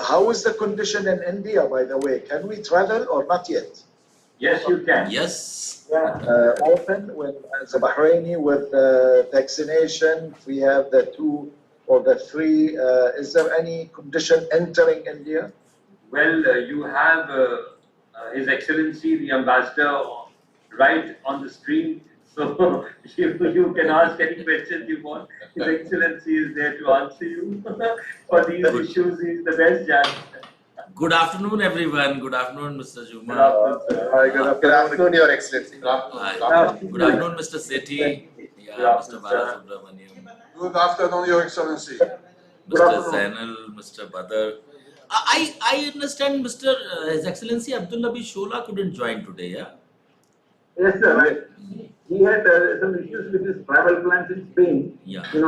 How is the condition in India, by the way? Can we travel or not yet? Yes, you can. Yes. Open when, as a Bahraini with vaccination, we have the 2 or the 3. Is there any condition entering India? Well, you have His Excellency the Ambassador right on the screen, so you can ask any questions you want. His Excellency is there to answer you for these issues. He's the best judge. Good afternoon, everyone. Good afternoon, Mr. Juma. Good afternoon, sir. Good afternoon, Your Excellency. Good afternoon, Mr. Sethi. Yeah, Mr. Balasubramaniam. Good afternoon, Your Excellency. Mr. Zainal, Mr. Badr. I understand Mr. His Excellency Abdul Nabi Shola couldn't join today, yeah? Yes, sir. Right. He had some issues with his travel plans in Spain. Yeah. He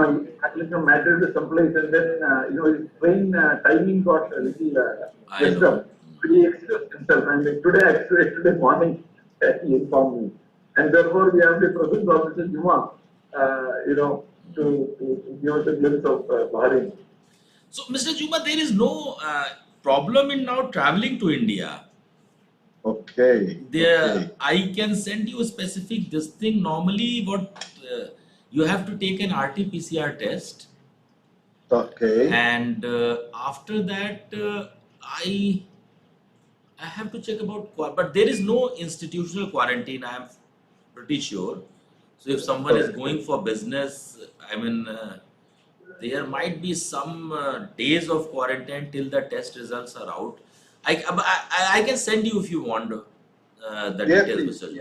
actually from Madrid to someplace, and then his train timing got a little messed up. He excused himself, and today morning he informed me, and therefore we have the presence of Mr. Juma, to give us a glimpse of Bahrain. So, Mr. Juma, there is no problem in now traveling to India. Okay. I can send you a specific this thing. Normally, what you have to take an RT-PCR test. Okay. And after that, I have to check about, but there is no institutional quarantine, I am pretty sure. So if someone is going for business, I mean, there might be some days of quarantine till the test results are out. I can send you if you want the details, Mr.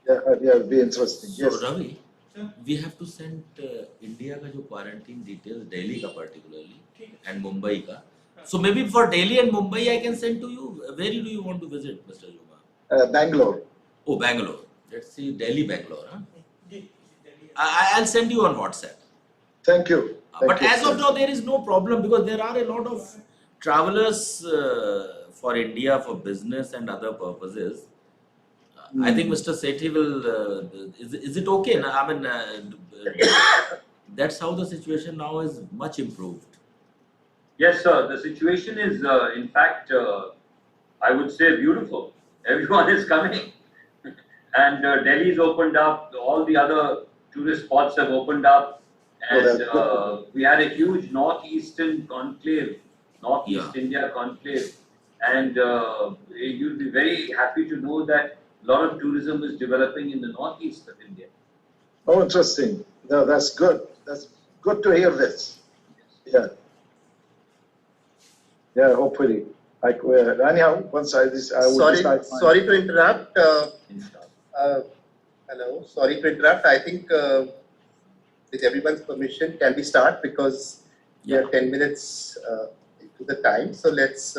Yeah, it'll be interesting. So Yes. Ravi, we have to send India ka jo quarantine details, Delhi ka particularly, and Mumbai ka. So maybe for Delhi and Mumbai, I can send to you. Where do you want to visit, Mr. Juma? Bangalore. Oh, Bangalore. Let's see, Delhi, Bangalore. Huh? I'll send you on WhatsApp. Thank you. But as of now, there is no problem because there are a lot of travelers for India for business and other purposes. I think Mr. Sethi will. Is it okay? I mean, that's how the situation now is much improved. Yes, sir. The situation is, in fact, I would say beautiful. Everyone is coming, and Delhi's opened up. All the other tourist spots have opened up, and we had a huge northeastern conclave, Northeast India conclave, and you'll be very happy to know that a lot of tourism is developing in the northeast of India. Oh, interesting. No, that's good. That's good to hear this. Yeah. Yeah, hopefully. Anyhow, once I will start. Sorry to interrupt. Hello. Sorry to interrupt. I think with everyone's permission, can we start because we are 10 minutes into the time. So let's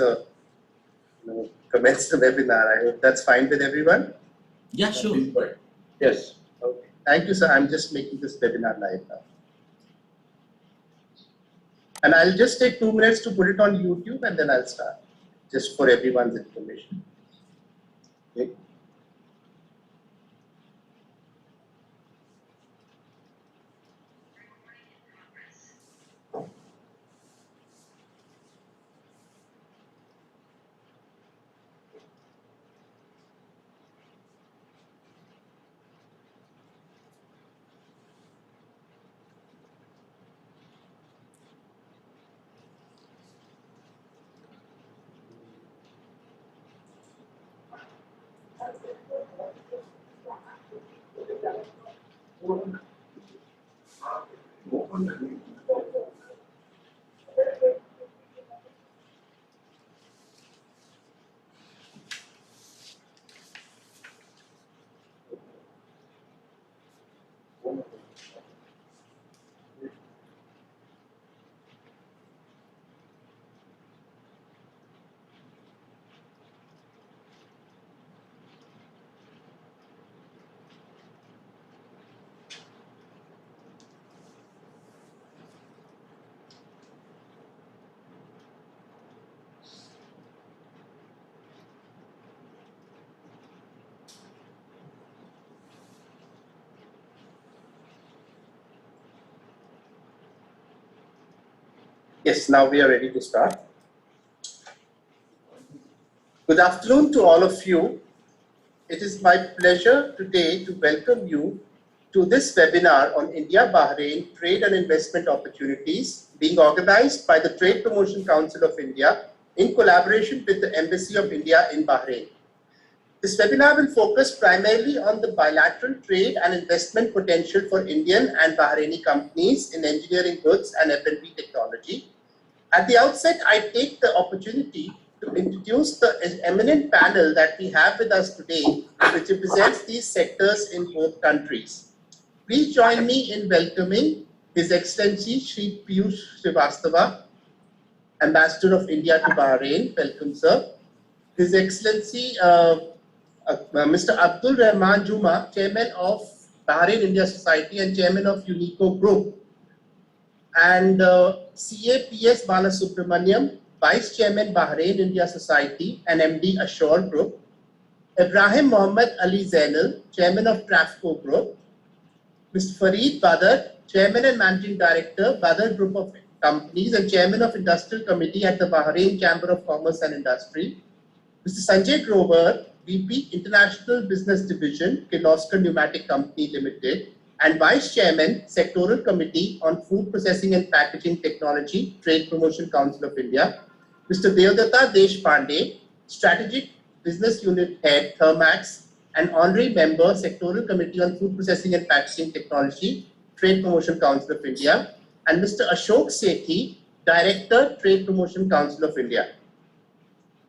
commence the webinar. I hope that's fine with everyone. Yeah, sure. Yes. Okay. Thank you, sir. I'm just making this webinar live now. And I'll just take 2 minutes to put it on YouTube and then I'll start, just for everyone's information. Okay. Yes, now we are ready to start. Good afternoon to all of you. It is my pleasure today to welcome you to this webinar on India-Bahrain Trade and Investment Opportunities being organized by the Trade Promotion Council of India in collaboration with the Embassy of India in Bahrain. This webinar will focus primarily on the bilateral trade and investment potential for Indian and Bahraini companies in engineering goods and F&B technology. At the outset, I take the opportunity to introduce the eminent panel that we have with us today, which represents these sectors in both countries. Please join me in welcoming His Excellency Shri Piyush Srivastava, Ambassador of India to Bahrain. Welcome, sir. His Excellency Mr. Abdul Rahman Juma, Chairman of Bahrain India Society and Chairman of Unico Group, and CAPS Balasubramaniam, Vice Chairman Bahrain India Society and MD Ashore Group, Ibrahim Mohammed Ali Zainal, Chairman of Trafco Group, Mr. Fareed Badr, Chairman and Managing Director, Badr Group of Companies and Chairman of Industrial Committee at the Bahrain Chamber of Commerce and Industry, Mr. Sanjay Grover, VP International Business Division, Kirloskar Pneumatic Company Limited, and Vice Chairman, Sectoral Committee on Food Processing and Packaging Technology, Trade Promotion Council of India, Mr. Devdatta Deshpande, Strategic Business Unit Head, Thermax, and Honorary Member, Sectoral Committee on Food Processing and Packaging Technology, Trade Promotion Council of India, and Mr. Ashok Sethi, Director, Trade Promotion Council of India.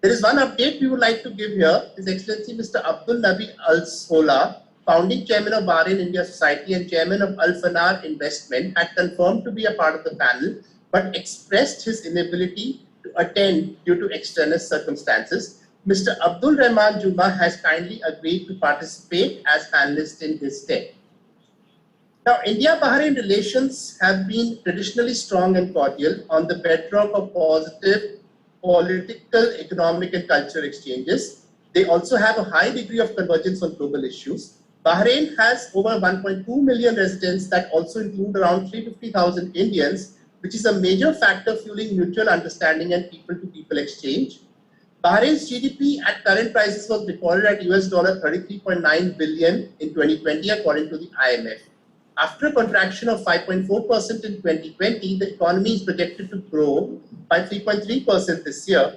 There is one update we would like to give here. His Excellency Mr. Abdul Nabi Al Sola, Founding Chairman of Bahrain India Society and Chairman of Al Fanar Investment, had confirmed to be a part of the panel, but expressed his inability to attend due to external circumstances. Mr. Abdul Rahman Juma has kindly agreed to participate as panelist in his stead. Now, India-Bahrain relations have been traditionally strong and cordial on the bedrock of positive political, economic, and cultural exchanges. They also have a high degree of convergence on global issues. Bahrain has over 1.2 million residents that also include around 350,000 Indians, which is a major factor fueling mutual understanding and people-to-people exchange. Bahrain's GDP at current prices was recorded at US $33.9 billion in 2020, according to the IMF. After a contraction of 5.4% in 2020, the economy is projected to grow by 3.3% this year.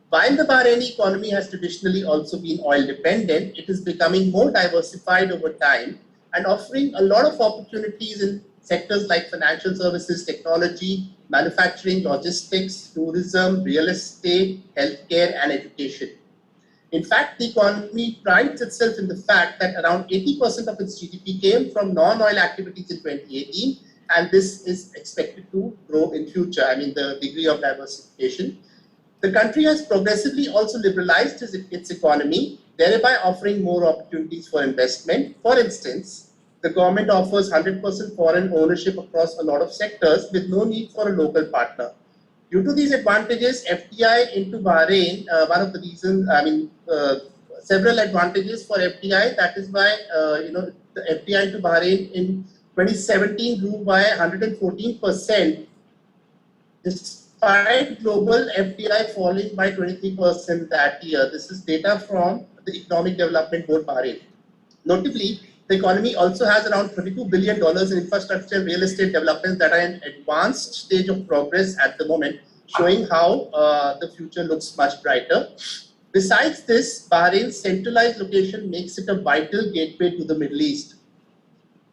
While the Bahraini economy has traditionally also been oil dependent, it is becoming more diversified over time and offering a lot of opportunities in sectors like financial services, technology, manufacturing, logistics, tourism, real estate, healthcare, and education. In fact, the economy prides itself in the fact that around 80% of its GDP came from non-oil activities in 2018, and this is expected to grow in future. I mean, the degree of diversification. The country has progressively also liberalized its economy, thereby offering more opportunities for investment. For instance, the government offers 100% foreign ownership across a lot of sectors with no need for a local partner. Due to these advantages, FDI into Bahrain, one of the reasons, several advantages for FDI. That is why, the FDI into Bahrain in 2017 grew by 114%, despite global FDI falling by 23% that year. This is data from the Economic Development Board Bahrain. Notably, the economy also has around $32 billion in infrastructure and real estate developments that are in advanced stage of progress at the moment, showing how the future looks much brighter. Besides this, Bahrain's centralized location makes it a vital gateway to the Middle East.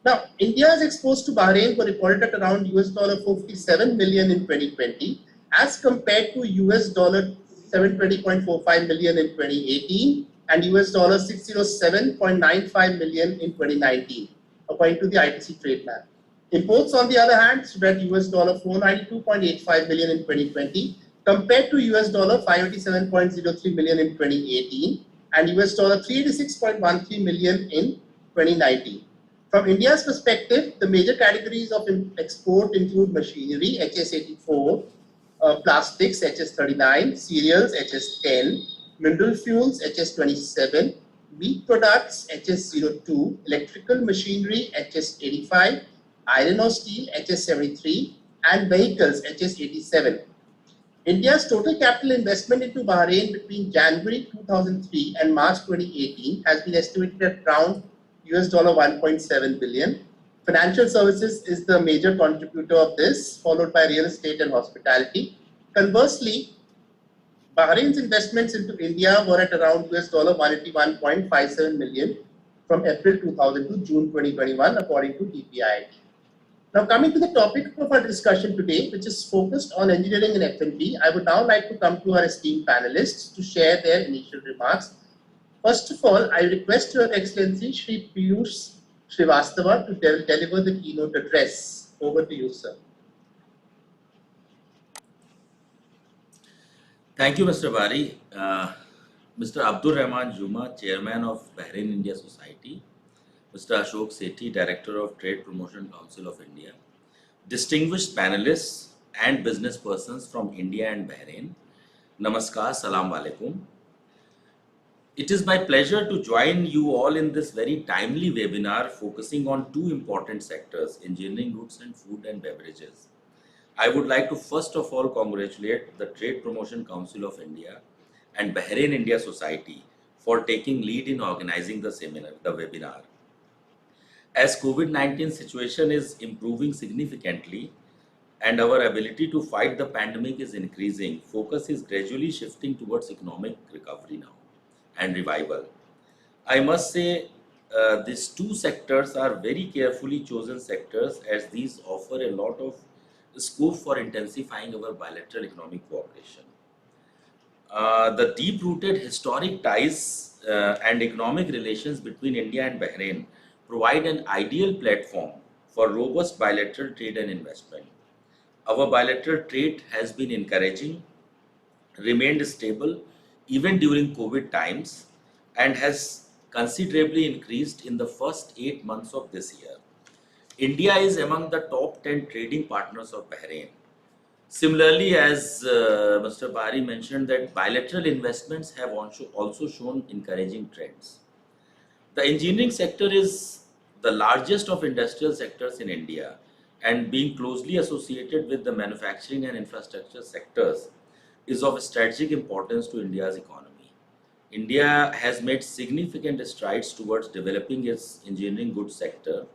Now, India's exports to Bahrain were recorded at around US $457 million in 2020, as compared to US $720.45 million in 2018 and US $607.95 million in 2019, according to the ITC trade map. Imports, on the other hand, stood at US $492.85 million in 2020, compared to US $587.03 million in 2018 and US $386.13 million in 2019. From India's perspective, the major categories of export include machinery, HS84, plastics, HS39, cereals, HS10, mineral fuels, HS27, meat products, HS02, electrical machinery, HS85, iron or steel, HS73, and vehicles, HS87. India's total capital investment into Bahrain between January 2003 and March 2018 has been estimated at around $1.7 billion. Financial services is the major contributor of this, followed by real estate and hospitality. Conversely, Bahrain's investments into India were at around $181.57 million from April 2000 to June 2021, according to TPCI. Now, coming to the topic of our discussion today, which is focused on engineering and F&B, I would now like to come to our esteemed panelists to share their initial remarks. First of all, I request Your Excellency Shri Piyush Srivastava to deliver the keynote address. Over to you, sir. Thank you, Mr. Bari. Mr. Abdul Rahman Juma, Chairman of Bahrain India Society, Mr. Ashok Sethi, Director of Trade Promotion Council of India, distinguished panelists and business persons from India and Bahrain, Namaskar, Salam Alaikum. It is my pleasure to join you all in this very timely webinar focusing on two important sectors, engineering goods and food and beverages. I would like to first of all congratulate the Trade Promotion Council of India and Bahrain India Society for taking lead in organizing the webinar. As COVID-19 situation is improving significantly and our ability to fight the pandemic is increasing, focus is gradually shifting towards economic recovery now and revival. I must say these two sectors are very carefully chosen sectors as these offer a lot of scope for intensifying our bilateral economic cooperation. The deep-rooted historic ties and economic relations between India and Bahrain provide an ideal platform for robust bilateral trade and investment. Our bilateral trade has been encouraging, remained stable even during COVID times, and has considerably increased in the first 8 months of this year. India is among the top 10 trading partners of Bahrain. Similarly, as Mr. Bari mentioned, that bilateral investments have also shown encouraging trends. The engineering sector is the largest of industrial sectors in India, and being closely associated with the manufacturing and infrastructure sectors is of strategic importance to India's economy. India has made significant strides towards developing its engineering goods sector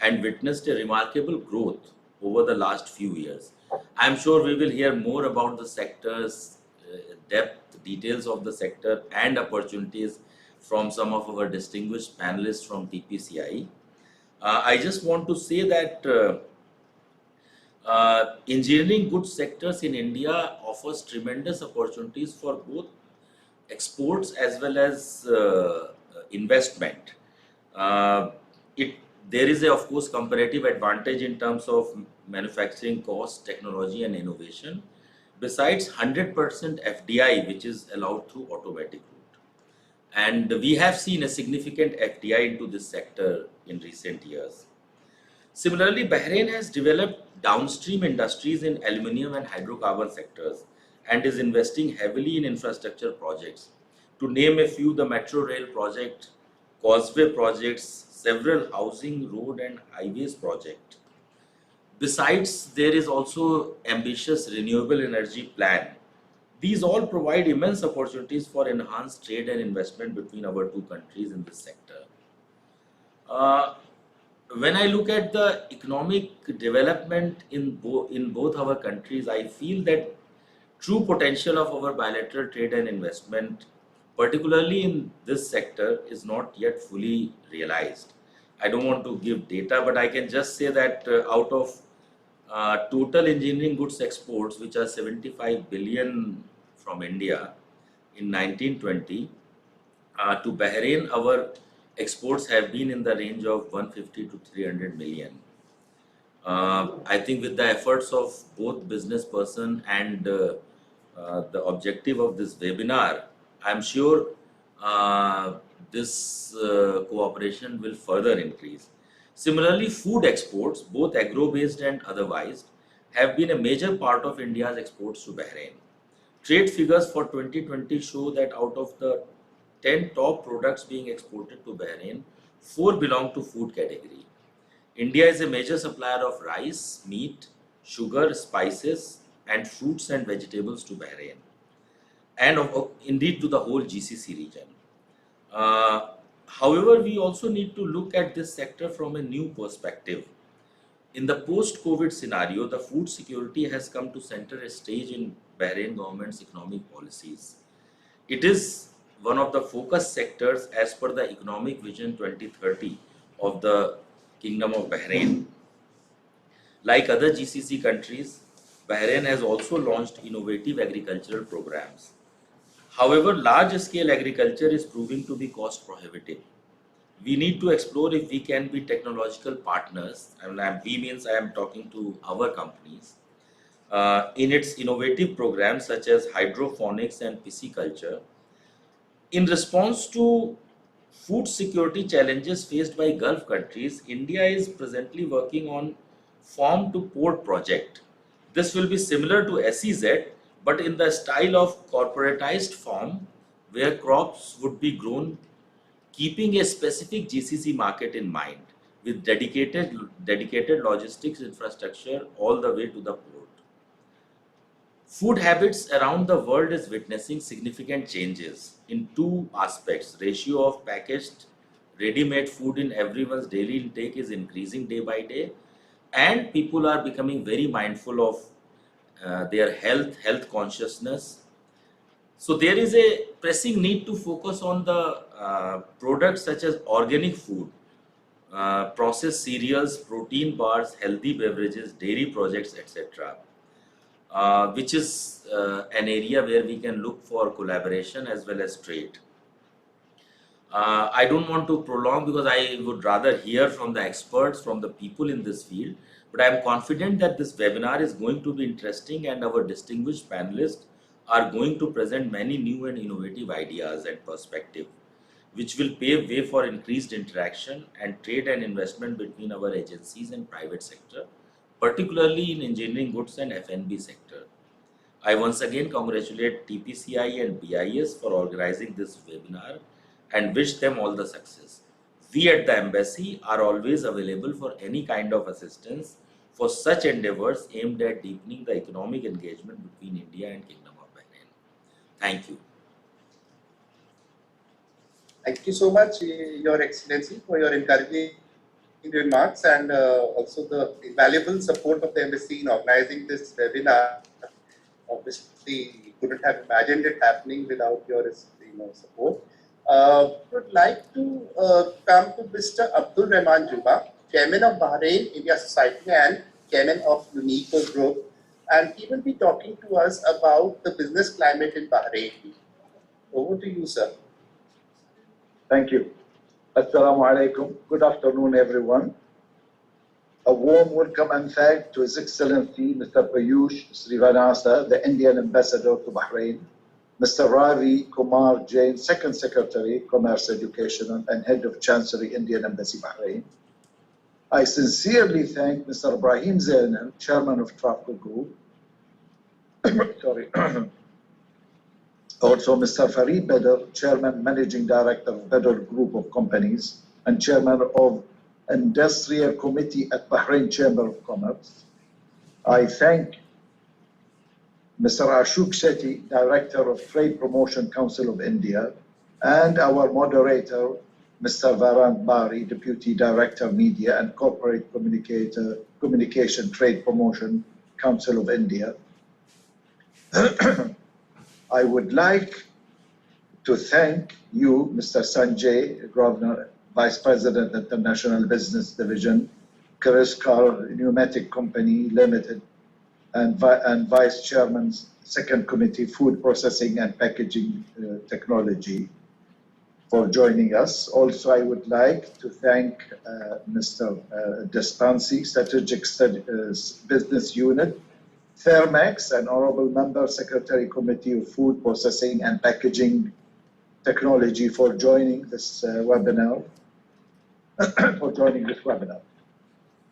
and witnessed a remarkable growth over the last few years. I'm sure we will hear more about the sector's depth, details of the sector and opportunities from some of our distinguished panelists from TPCI. I just want to say that engineering goods sectors in India offers tremendous opportunities for both exports as well as investment. There is of course comparative advantage in terms of manufacturing cost, technology and innovation. Besides 100% FDI which is allowed through automatic route. And we have seen a significant FDI into this sector in recent years. Similarly, Bahrain has developed downstream industries in aluminium and hydrocarbon sectors and is investing heavily in infrastructure projects. To name a few, the metro rail project, causeway projects, several housing, road and highways projects. Besides, there is also ambitious renewable energy plan. These all provide immense opportunities for enhanced trade and investment between our two countries in this sector. When I look at the economic development in both our countries, I feel that true potential of our bilateral trade and investment, particularly in this sector, is not yet fully realized. I don't want to give data, but I can just say that out of total engineering goods exports, which are 75 billion from India in 1920, to Bahrain, our exports have been in the range of 150 to 300 million. I think with the efforts of both business person and the objective of this webinar, I'm sure this cooperation will further increase. Similarly, food exports, both agro-based and otherwise, have been a major part of India's exports to Bahrain. Trade figures for 2020 show that out of the 10 top products being exported to Bahrain, 4 belong to food category. India is a major supplier of rice, meat, sugar, spices, and fruits and vegetables to Bahrain, and indeed to the whole GCC region. Uh, However, we also need to look at this sector from a new perspective. In the post-COVID scenario, the food security has come to center a stage in Bahrain government's economic policies. It is one of the focus sectors as per the Economic Vision 2030 of the Kingdom of Bahrain. Like other GCC countries, Bahrain has also launched innovative agricultural programs. However, large-scale agriculture is proving to be cost prohibitive. We need to explore if we can be technological partners, and we means I am talking to our companies, in its innovative programs such as hydroponics and pisciculture. In response to food security challenges faced by Gulf countries, India is presently working on farm to port project. This will be similar to SEZ, but in the style of corporatized farm, where crops would be grown keeping a specific GCC market in mind, with dedicated logistics infrastructure all the way to the port. Food habits around the world is witnessing significant changes in two aspects. Ratio of packaged ready-made food in everyone's daily intake is increasing day by day, and people are becoming very mindful of their health consciousness. So there is a pressing need to focus on the products such as organic food, processed cereals, protein bars, healthy beverages, dairy projects, etc., which is an area where we can look for collaboration as well as trade. I don't want to prolong because I would rather hear from the experts, from the people in this field, but I am confident that this webinar is going to be interesting and our distinguished panelists are going to present many new and innovative ideas and perspectives, which will pave way for increased interaction and trade and investment between our agencies and private sector, particularly in engineering goods and F&B sector. I once again congratulate TPCI and BIS for organizing this webinar and wish them all the success. We at the embassy are always available for any kind of assistance for such endeavors aimed at deepening the economic engagement between India and Kingdom of Bahrain. Thank you. Thank you so much, Your Excellency, for your encouraging remarks and also the invaluable support of the embassy in organizing this webinar. Obviously, couldn't have imagined it happening without your support. Would like to come to Mr. Abdul Rahman Juba, Chairman of Bahrain India Society and Chairman of Unico Group, and he will be talking to us about the business climate in Bahrain. Over to you, sir. Thank you. Assalamu alaikum. Good afternoon, everyone. A warm welcome and thanks to His Excellency Mr. Piyush Srivanasa, the Indian Ambassador to Bahrain, Mr. Ravi Kumar Jain, Second Secretary, Commerce Education and Head of Chancery, Indian Embassy, Bahrain. I sincerely thank Mr. Ibrahim Zainal, Chairman of Trafco Group. Sorry. Also, Mr. Farid Badr, Chairman, Managing Director of Badr Group of Companies and Chairman of Industrial Committee at Bahrain Chamber of Commerce. I thank Mr. Ashok Shetty, Director of Trade Promotion Council of India, and our moderator, Mr. Varant Bari, Deputy Director Media and Corporate Communication Trade Promotion Council of India. I would like to thank you, Mr. Sanjay, Governor, Vice President, International Business Division, Chris Carr Pneumatic Company Limited, and Vice Chairman's Second Committee, Food Processing and Packaging Technology, for joining us. Also, I would like to thank Mr. Despansi, Strategic Business Unit, Thermax, and Honorable Member, Secretary Committee of Food Processing and Packaging Technology for joining this webinar.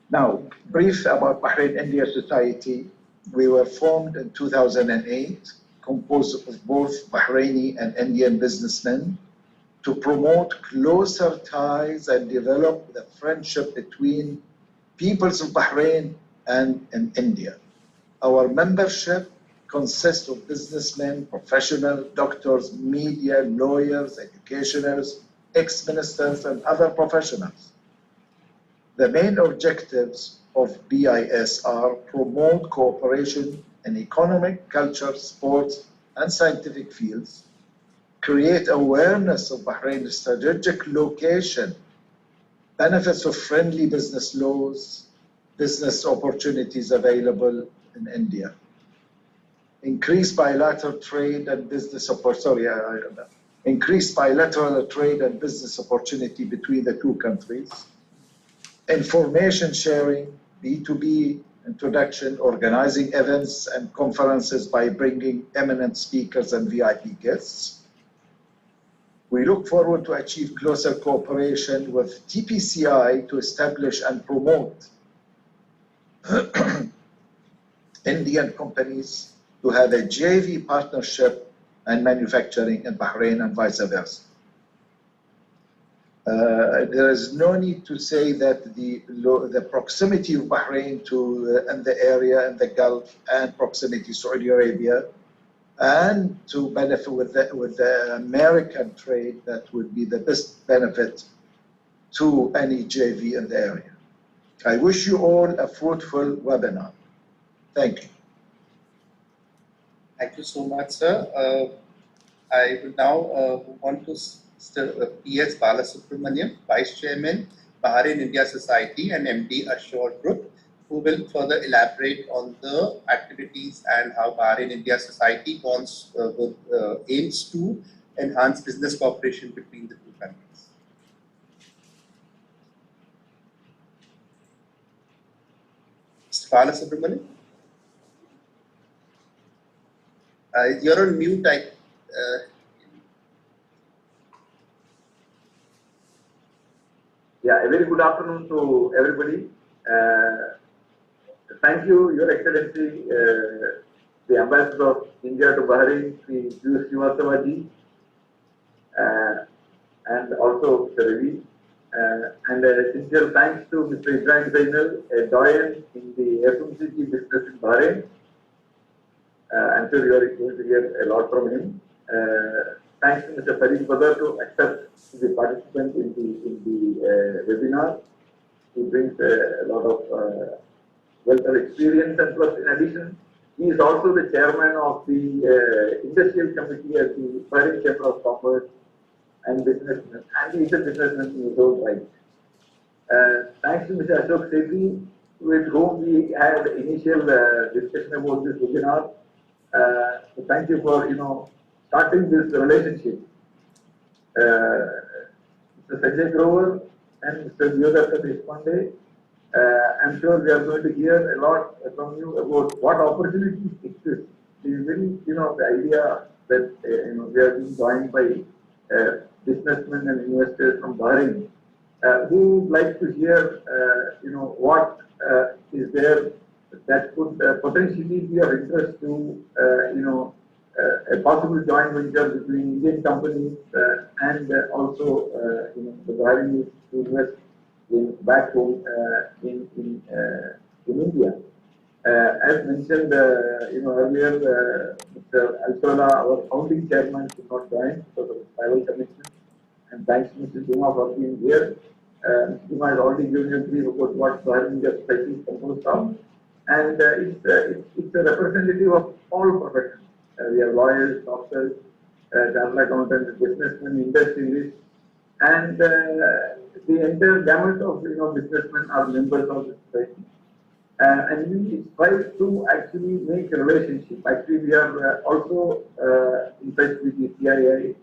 Now, brief about Bahrain India Society. We were formed in 2008, composed of both Bahraini and Indian businessmen, to promote closer ties and develop the friendship between peoples of Bahrain and India. Our membership consists of businessmen, professionals, doctors, media, lawyers, educationers, ex-ministers, and other professionals. The main objectives of BIS are promote cooperation in economic, culture, sports, and scientific fields, create awareness of Bahrain's strategic location, benefits of friendly business laws, business opportunities available in India, increase bilateral trade and business increase bilateral trade and business opportunity between the two countries, information sharing, B2B introduction, organizing events and conferences by bringing eminent speakers and VIP guests. We look forward to achieve closer cooperation with TPCI to establish and promote Indian companies to have a JV partnership and manufacturing in Bahrain and vice versa. There is no need to say that the proximity of Bahrain to and the area and the Gulf and proximity to Saudi Arabia and to benefit with the American trade, that would be the best benefit to any JV in the area. I wish you all a fruitful webinar. Thank you. Thank you so much, sir. I will now move on to P.S. Balasubramaniam, Vice Chairman, Bahrain India Society and MD Assure Group, who will further elaborate on the activities and how Bahrain India Society aims to enhance business cooperation between the two countries. Mr. Balasubramaniam? You're on mute. Yeah, a very good afternoon to everybody. Thank you, Your Excellency, the Ambassador of India to Bahrain, Sri Srivastavaji, and also Mr. Ravi. And sincere thanks to Mr. Ibrahim Zainal, a doyen in the FMCG business in Bahrain. I'm sure you are going to hear a lot from him. Thanks to Mr. Farid Badar to accept the participant in the webinar. He brings a lot of wealth of experience, and plus in addition, he is also the chairman of the industrial committee at the Bahrain Chamber of Commerce and Businessmen, and he is a businessman in his own right. Thanks to Mr. Ashok Sethi, with whom we had initial discussion about this webinar. So thank you for starting this relationship. Mr. Sanjay Grover and Mr. Deodarta Deshpande, I'm sure we are going to hear a lot from you about what opportunities exist. It is very, the idea that we are being joined by businessmen and investors from Bahrain who would like to hear, what is there that could potentially be of interest to, a possible joint venture between Indian companies and also, the Bahraini to invest back home in India. As mentioned, earlier, Mr. Alsola, our founding chairman, could not join because of his travel commitment. And thanks to Mr. Duma for being here. Mr. Duma has already given you a brief about what Bahrain India Society is composed of. And it's a representative of all professions. We have lawyers, doctors, chartered accountants, businessmen, industrialists, and the entire gamut of businessmen are members of the society. And we strive to actually make a relationship. Actually, we are also in touch with the CII,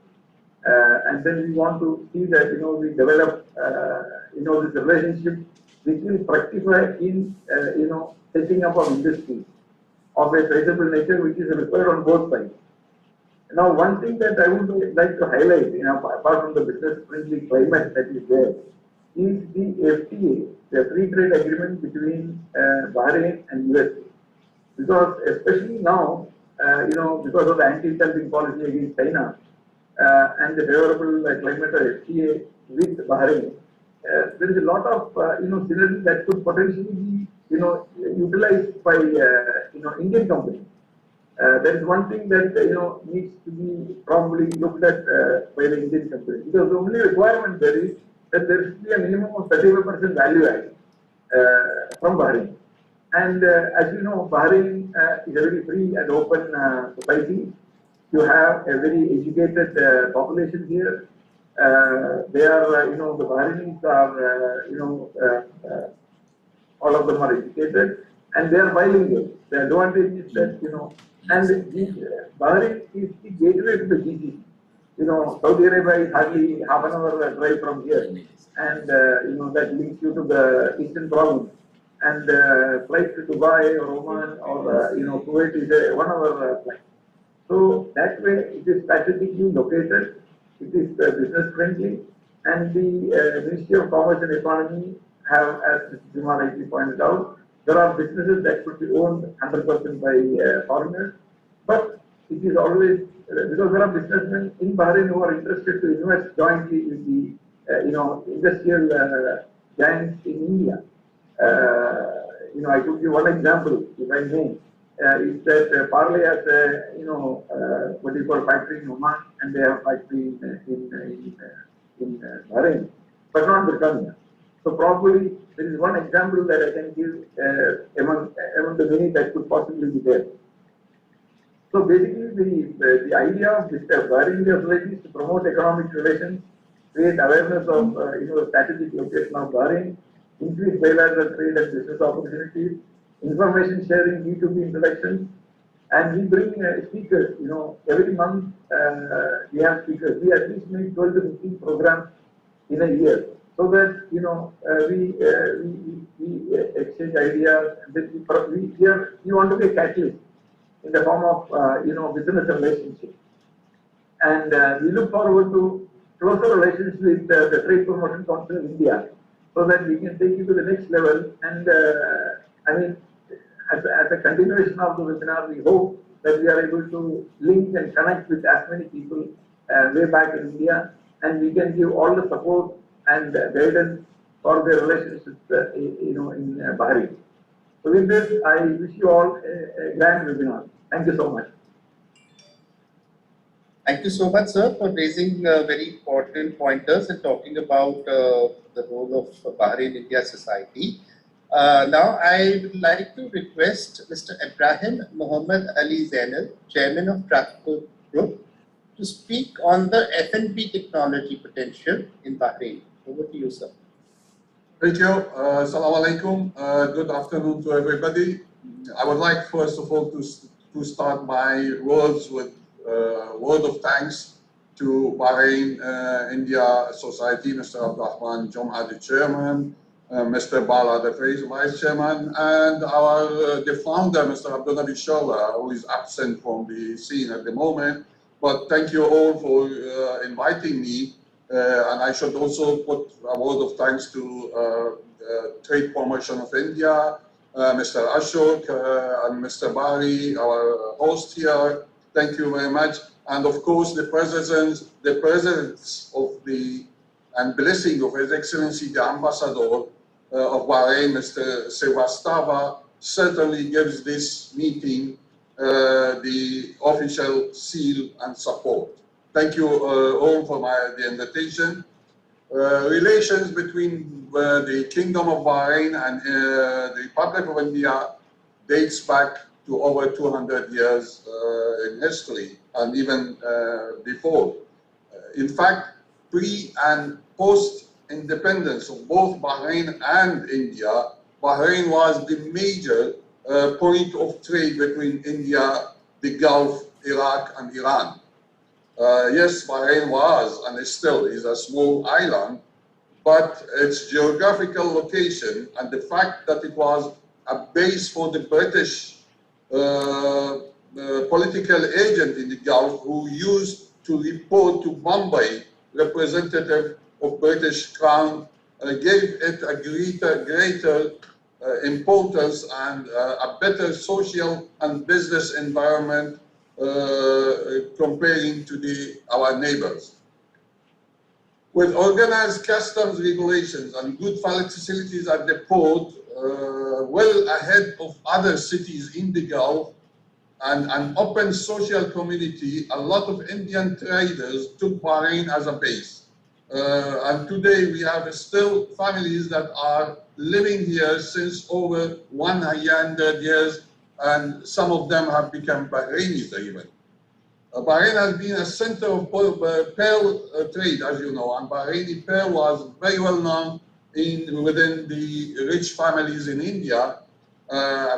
and then we want to see that we develop this relationship which will fructify in setting up of industries of a sizable nature, which is required on both sides. Now, one thing that I would like to highlight, apart from the business-friendly climate that is there, is the FTA, the free trade agreement between Bahrain and USA. Because especially now, because of the anti-dumping policy against China and the favorable climate of FTA with Bahrain, there is a lot of synergy that could potentially be utilized by Indian companies. That is one thing that needs to be probably looked at by the Indian companies, because the only requirement there is that there should be a minimum of 35% value add from Bahrain. And as you know, Bahrain is a very free and open society. You have a very educated population here. They are, the Bahrainis are, all of them are educated and they are bilingual. The advantage is that, and Bahrain is the gateway to the GCC. Saudi Arabia is hardly half an hour drive from here, and that links you to the eastern province. And flight to Dubai or Oman or Kuwait is a 1 hour flight. So that way it is strategically located, it is business friendly, and the Ministry of Commerce and Economy have, as Mr. Juma rightly pointed out, there are businesses that could be owned 100% by foreigners, but it is always, because there are businessmen in Bahrain who are interested to invest jointly with the industrial giants in India. I could give one example, if I may. Is that Parley has a what you call factory in Oman, and they have factory in Bahrain, but not Britannia. So probably there is one example that I can give among the many that could possibly be there. So basically, the idea of this Bahrain India Society is to promote economic relations, create awareness of the strategic location of Bahrain, increase bilateral trade and business opportunities, information sharing, B2B introductions, and we bring speakers. Every month we have speakers. We at least make 12 to 15 programs in a year, so that we exchange ideas. We want to be a catalyst in the form of business relationships, and we look forward to closer relations with the Trade Promotion Council of India, so that we can take it to the next level. And as a continuation of the webinar, we hope that we are able to link and connect with as many people way back in India, and we can give all the support and guidance for their relationships, in Bahrain. So with this, I wish you all a grand webinar. Thank you so much. Thank you so much, sir, for raising very important pointers and talking about the role of Bahrain India Society. Now, I would like to request Mr. Ibrahim Muhammad Ali Zainal, Chairman of Traffic Group, to speak on the F&B technology potential in Bahrain. Over to you, sir. Thank you. Assalamu alaikum. Good afternoon to everybody. I would like first of all to start my words with word of thanks to Bahrain India Society, Mr. Abdurrahman Jum'a, the chairman, Mr. Bala, the vice chairman, and the founder, Mr. Abdul Nabi Shawla, who is absent from the scene at the moment. But thank you all for inviting me. And I should also put a word of thanks to Trade Promotion of India, Mr. Ashok and Mr. Bari, our host here. Thank you very much. And of course, the presence of and blessing of His Excellency the Ambassador of Bahrain, Mr. Sevastava, certainly gives this meeting the official seal and support. Thank you all for the invitation. Relations between the Kingdom of Bahrain and the Republic of India dates back to over 200 years in history, and even before. In fact, pre and post-independence of both Bahrain and India, Bahrain was the major point of trade between India, the Gulf, Iraq, and Iran. Yes, Bahrain was and it still is a small island, but its geographical location and the fact that it was a base for the British political agent in the Gulf who used to report to Bombay, representative of British Crown, gave it a greater importance and a better social and business environment comparing to our neighbors. With organized customs regulations and good facilities at the port, well ahead of other cities in the Gulf and an open social community. A lot of Indian traders took Bahrain as a base. And today we have still families that are living here since over 100 years, and some of them have become Bahrainis even. Bahrain has been a center of pearl trade, as you know, and Bahraini pearl was very well known within the rich families in India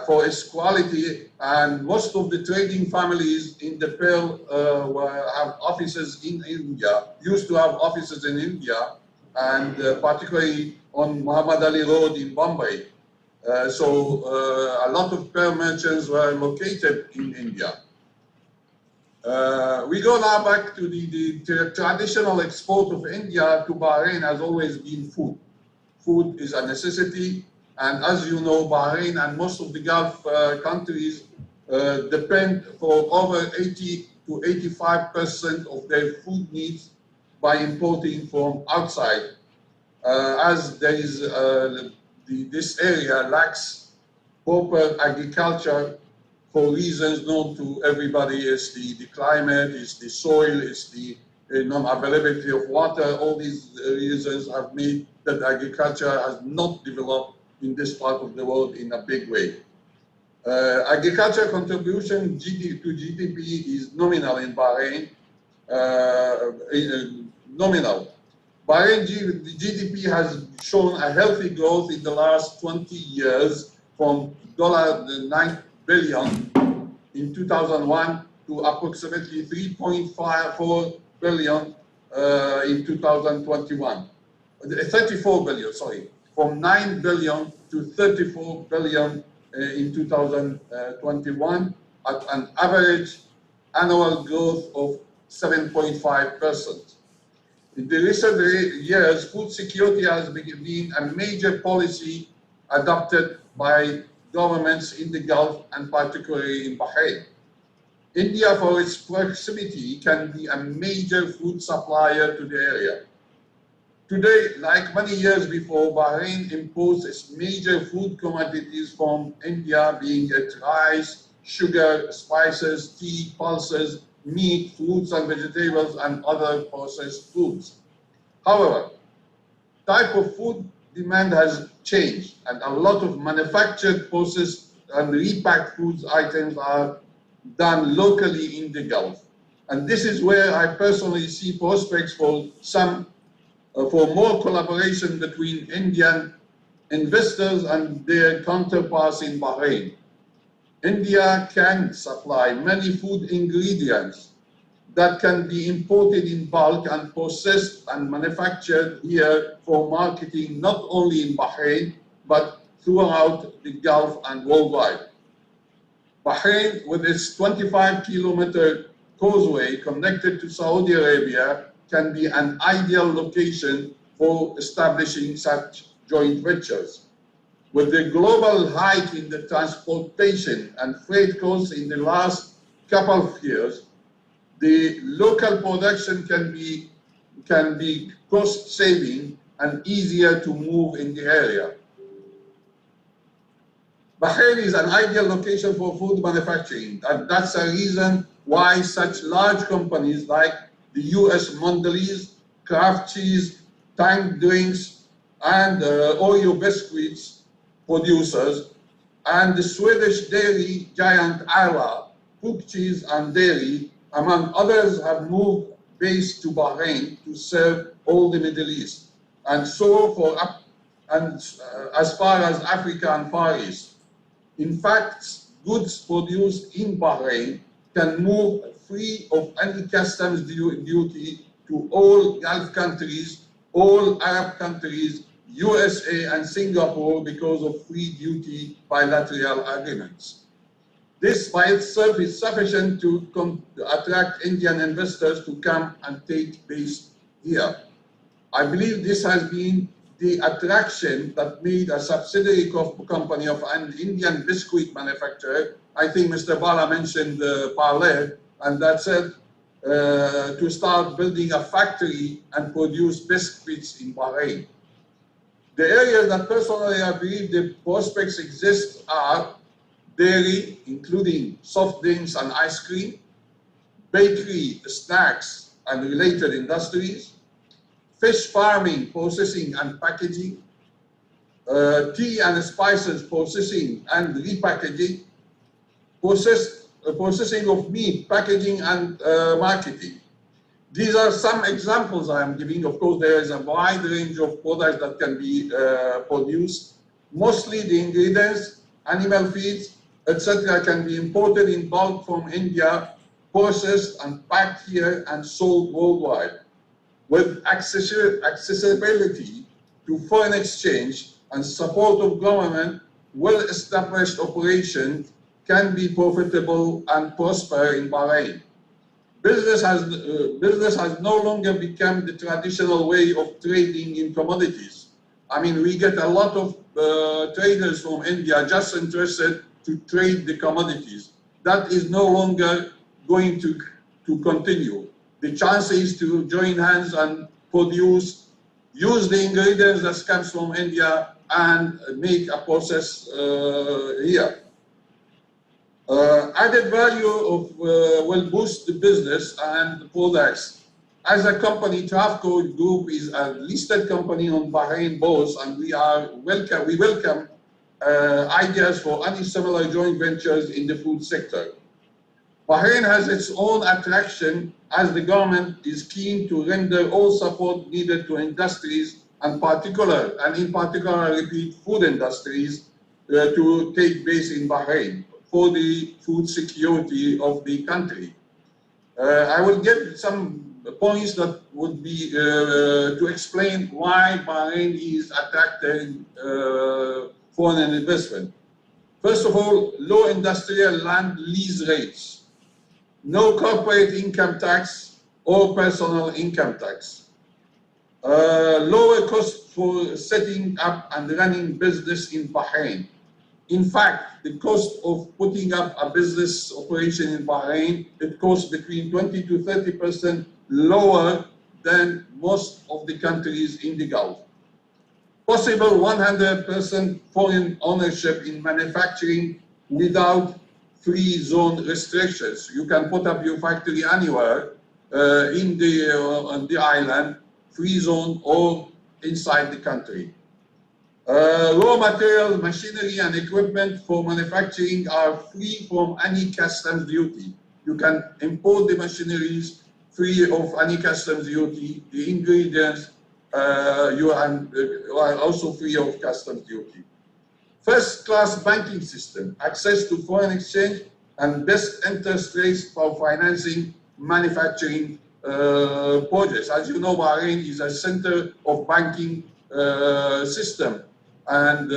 for its quality, and most of the trading families in the pearl have offices in India, used to have offices in India, and particularly on Muhammad Ali Road in Bombay. So a lot of pearl merchants were located in India. We go now back to the traditional export of India to Bahrain has always been food. Food is a necessity, and as you know, Bahrain and most of the Gulf countries depend for over 80 to 85% of their food needs by importing from outside, as there is this area lacks proper agriculture for reasons known to everybody. It's the climate, it's the soil, it's the non-availability of water. All these reasons have made that agriculture has not developed in this part of the world in a big way. Agriculture contribution to GDP is nominal in Bahrain, nominal. Bahrain GDP has shown a healthy growth in the last 20 years from $9 billion in 2001 to approximately 3.54 billion in 2021. 34 billion, sorry, from 9 billion to 34 billion in 2021 at an average annual growth of 7.5%. In the recent years, food security has been a major policy adopted by governments in the Gulf and particularly in Bahrain. India, for its proximity, can be a major food supplier to the area. Today, like many years before, Bahrain imports its major food commodities from India, being it rice, sugar, spices, tea, pulses, meat, fruits and vegetables, and other processed foods. However, type of food demand has changed, and a lot of manufactured, processed, and repacked foods items are done locally in the Gulf. And this is where I personally see prospects for more collaboration between Indian investors and their counterparts in Bahrain. India can supply many food ingredients that can be imported in bulk and processed and manufactured here for marketing not only in Bahrain, but throughout the Gulf and worldwide. Bahrain, with its 25-kilometer causeway connected to Saudi Arabia, can be an ideal location for establishing such joint ventures. With the global hike in the transportation and freight costs in the last couple of years, the local production can be cost-saving and easier to move in the area. Bahrain is an ideal location for food manufacturing, and that's a reason why such large companies like the US Mondelez, Kraft Cheese, Tang Drinks, and Oreo biscuits producers, and the Swedish dairy giant Arla, cooked cheese and dairy, among others, have moved base to Bahrain to serve all the Middle East, and so as far as Africa and Far East. In fact, goods produced in Bahrain can move free of any customs duty to all Gulf countries, all Arab countries, USA and Singapore because of free duty bilateral agreements. This by itself is sufficient to attract Indian investors to come and take base here. I believe this has been the attraction that made a subsidiary company of an Indian biscuit manufacturer. I think Mr. Bala mentioned Parle, and that said, to start building a factory and produce biscuits in Bahrain. The areas that personally I believe the prospects exist are dairy, including soft drinks and ice cream, bakery, snacks and related industries, fish farming, processing and packaging, tea and spices processing and repackaging, processing of meat, packaging and marketing. These are some examples I am giving. Of course, there is a wide range of products that can be produced. Mostly the ingredients, animal feeds, etc., can be imported in bulk from India, processed and packed here and sold worldwide. With accessibility to foreign exchange and support of government, well-established operations can be profitable and prosper in Bahrain. Business has no longer become the traditional way of trading in commodities. I mean, we get a lot of traders from India just interested to trade the commodities. That is no longer going to continue. The chance is to join hands and produce, use the ingredients that comes from India and make a process here. Added value of will boost the business and the products. As a company, Trafco Group is a listed company on Bahrain boards, and we welcome ideas for any similar joint ventures in the food sector. Bahrain has its own attraction as the government is keen to render all support needed to industries and in particular repeat food industries to take base in Bahrain for the food security of the country. I will give some points that would be to explain why Bahrain is attracting foreign investment. First of all, low industrial land lease rates, no corporate income tax or personal income tax, lower cost for setting up and running business in Bahrain. In fact, the cost of putting up a business operation in Bahrain, it costs between 20 to 30% lower than most of the countries in the Gulf. Possible 100% foreign ownership in manufacturing without free zone restrictions. You can put up your factory anywhere on the island, free zone or inside the country. Raw material, machinery and equipment for manufacturing are free from any customs duty. You can import the machineries free of any customs duty. The ingredients you are also free of customs duty. First-class banking system, access to foreign exchange and best interest rates for financing manufacturing projects. As you know, Bahrain is a center of banking system, and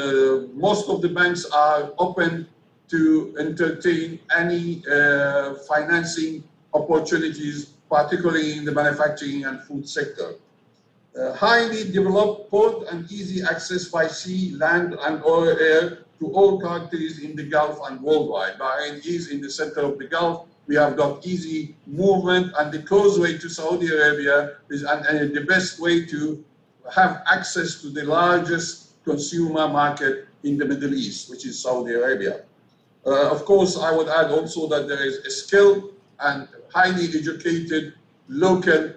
most of the banks are open to entertain any financing opportunities, particularly in the manufacturing and food sector. Highly developed port and easy access by sea, land and or air to all countries in the Gulf and worldwide. Bahrain is in the center of the Gulf. We have got easy movement, and the causeway to Saudi Arabia is the best way to have access to the largest consumer market in the Middle East, which is Saudi Arabia. Of course, I would add also that there is a skilled and highly educated local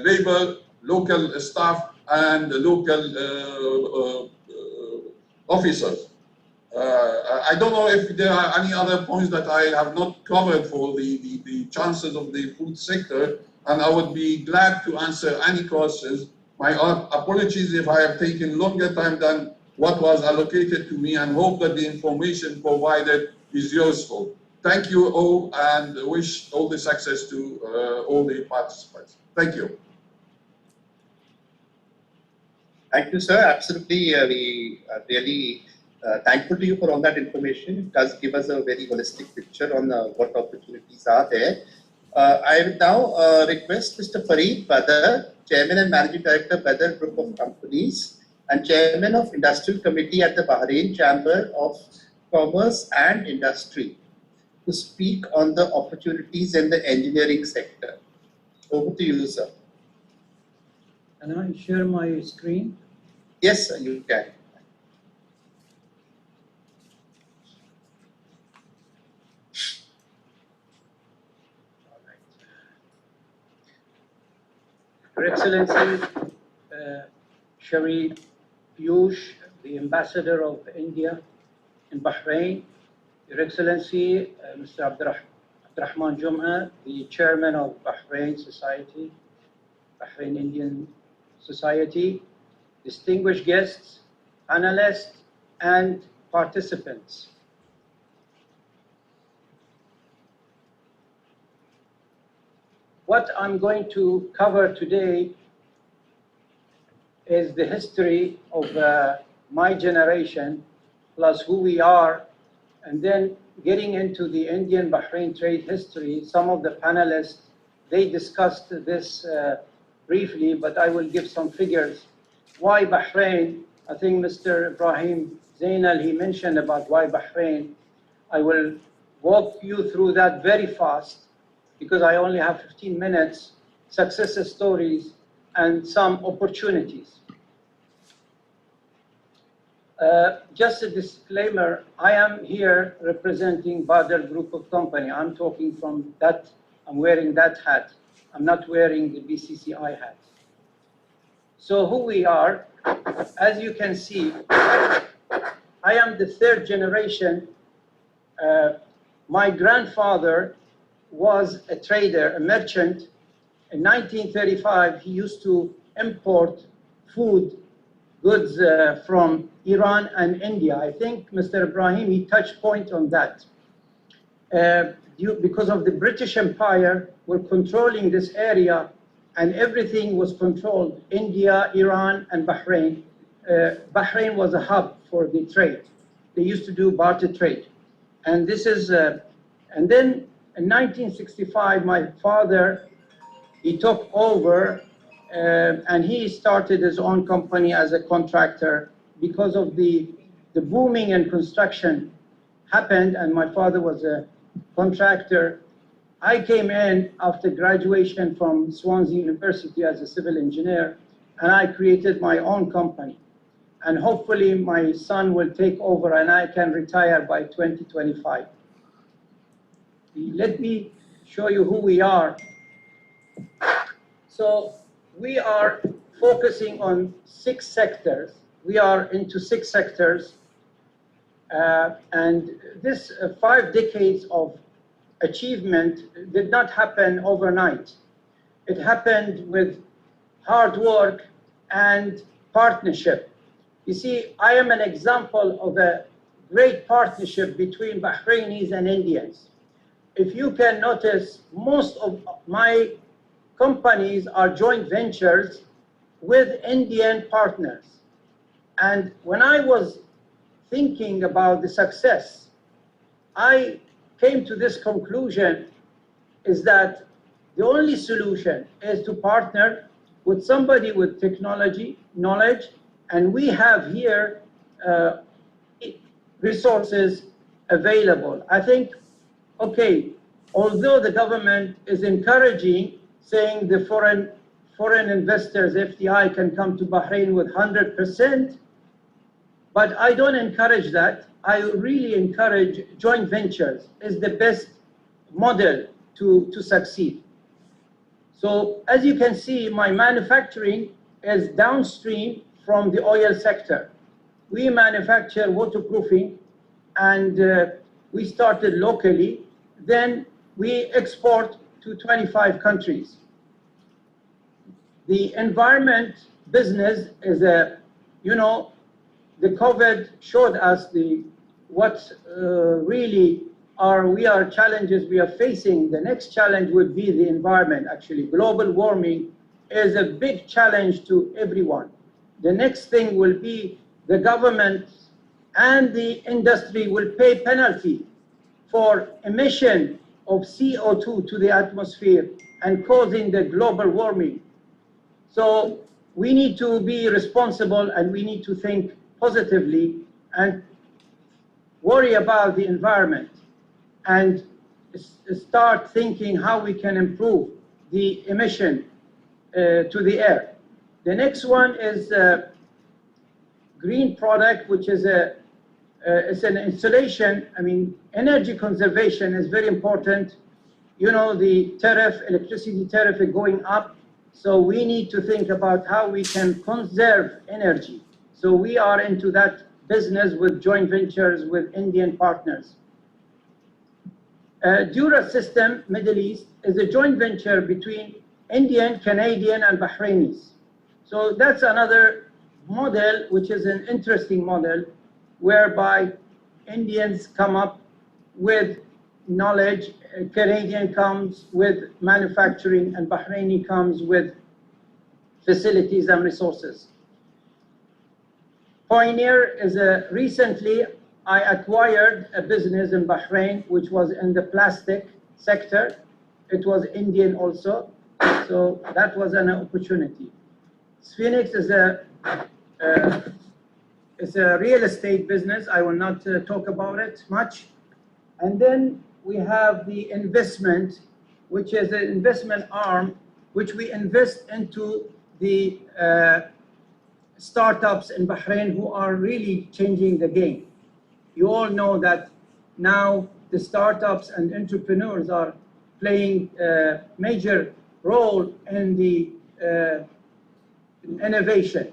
labor, local staff, and local officers. I don't know if there are any other points that I have not covered for the chances of the food sector, and I would be glad to answer any questions. My apologies if I have taken longer time than what was allocated to me, and hope that the information provided is useful. Thank you all, and wish all the success to all the participants. Thank you. Thank you, sir. Absolutely, we are really thankful to you for all that information. It does give us a very holistic picture on what opportunities are there. I will now request Mr. Fareed Badr, Chairman and Managing Director, Badr Group of Companies, and Chairman of Industrial Committee at the Bahrain Chamber of Commerce and Industry, to speak on the opportunities in the engineering sector. Over to you, sir. Can I share my screen? Yes, you can. Your Excellency, Sharif Piyush, the Ambassador of India in Bahrain, Your Excellency, Mr. Abdurrahman Jum'a, the Chairman of Bahrain Society, Bahrain Indian Society, distinguished guests, panelists, and participants. What I'm going to cover today is the history of my generation, plus who we are, and then getting into the Indian-Bahrain trade history. Some of the panelists, they discussed this briefly, but I will give some figures. Why Bahrain? I think Mr. Ibrahim Zainal, he mentioned about why Bahrain. I will walk you through that very fast because I only have 15 minutes, success stories, and some opportunities. Just a disclaimer, I am here representing Badr Group of Company. I'm talking from that, I'm wearing that hat. I'm not wearing the BCCI hat. So who we are, as you can see, I am the third generation. My grandfather was a trader, a merchant. In 1935, he used to import food goods from Iran and India. I think Mr. Ibrahim, he touched point on that. Because of the British Empire, were controlling this area and everything was controlled, India, Iran, and Bahrain. Bahrain was a hub for the trade. They used to do barter trade. And this is, and then in 1965, my father, he took over and he started his own company as a contractor because of the booming in construction happened, and my father was a contractor. I came in after graduation from Swansea University as a civil engineer, and I created my own company. And hopefully my son will take over and I can retire by 2025. Let me show you who we are. So we are focusing on 6 sectors. We are into 6 sectors. And this 5 decades of achievement did not happen overnight. It happened with hard work and partnership. You see, I am an example of a great partnership between Bahrainis and Indians. If you can notice, most of my companies are joint ventures with Indian partners. And when I was thinking about the success, I came to this conclusion is that the only solution is to partner with somebody with technology, knowledge, and we have here resources available. I think, okay, although the government is encouraging, saying the foreign investors, FDI, can come to Bahrain with 100%, but I don't encourage that. I really encourage joint ventures is the best model to succeed. So as you can see, my manufacturing is downstream from the oil sector. We manufacture waterproofing and we started locally. Then we export to 25 countries. The environment business is a, you know, the COVID showed us what really are challenges we are facing. The next challenge would be the environment, actually. Global warming is a big challenge to everyone. The next thing will be the government and the industry will pay penalty for emission of CO2 to the atmosphere and causing the global warming. So we need to be responsible and we need to think positively and worry about the environment and start thinking how we can improve the emission to the air. The next one is green product, which is it's an installation. I mean, energy conservation is very important. You know, the tariff, electricity tariff is going up. So we need to think about how we can conserve energy. So we are into that business with joint ventures with Indian partners. Dura System Middle East is a joint venture between Indian, Canadian, and Bahrainis. So that's another model, which is an interesting model, whereby Indians come up with knowledge, Canadian comes with manufacturing, and Bahraini comes with facilities and resources. Pioneer is recently I acquired a business in Bahrain, which was in the plastic sector. It was Indian also, so that was an opportunity. Phoenix is a real estate business. I will not talk about it much. And then we have the investment, which is an investment arm, which we invest into the startups in Bahrain who are really changing the game. You all know that now the startups and entrepreneurs are playing a major role in the innovation.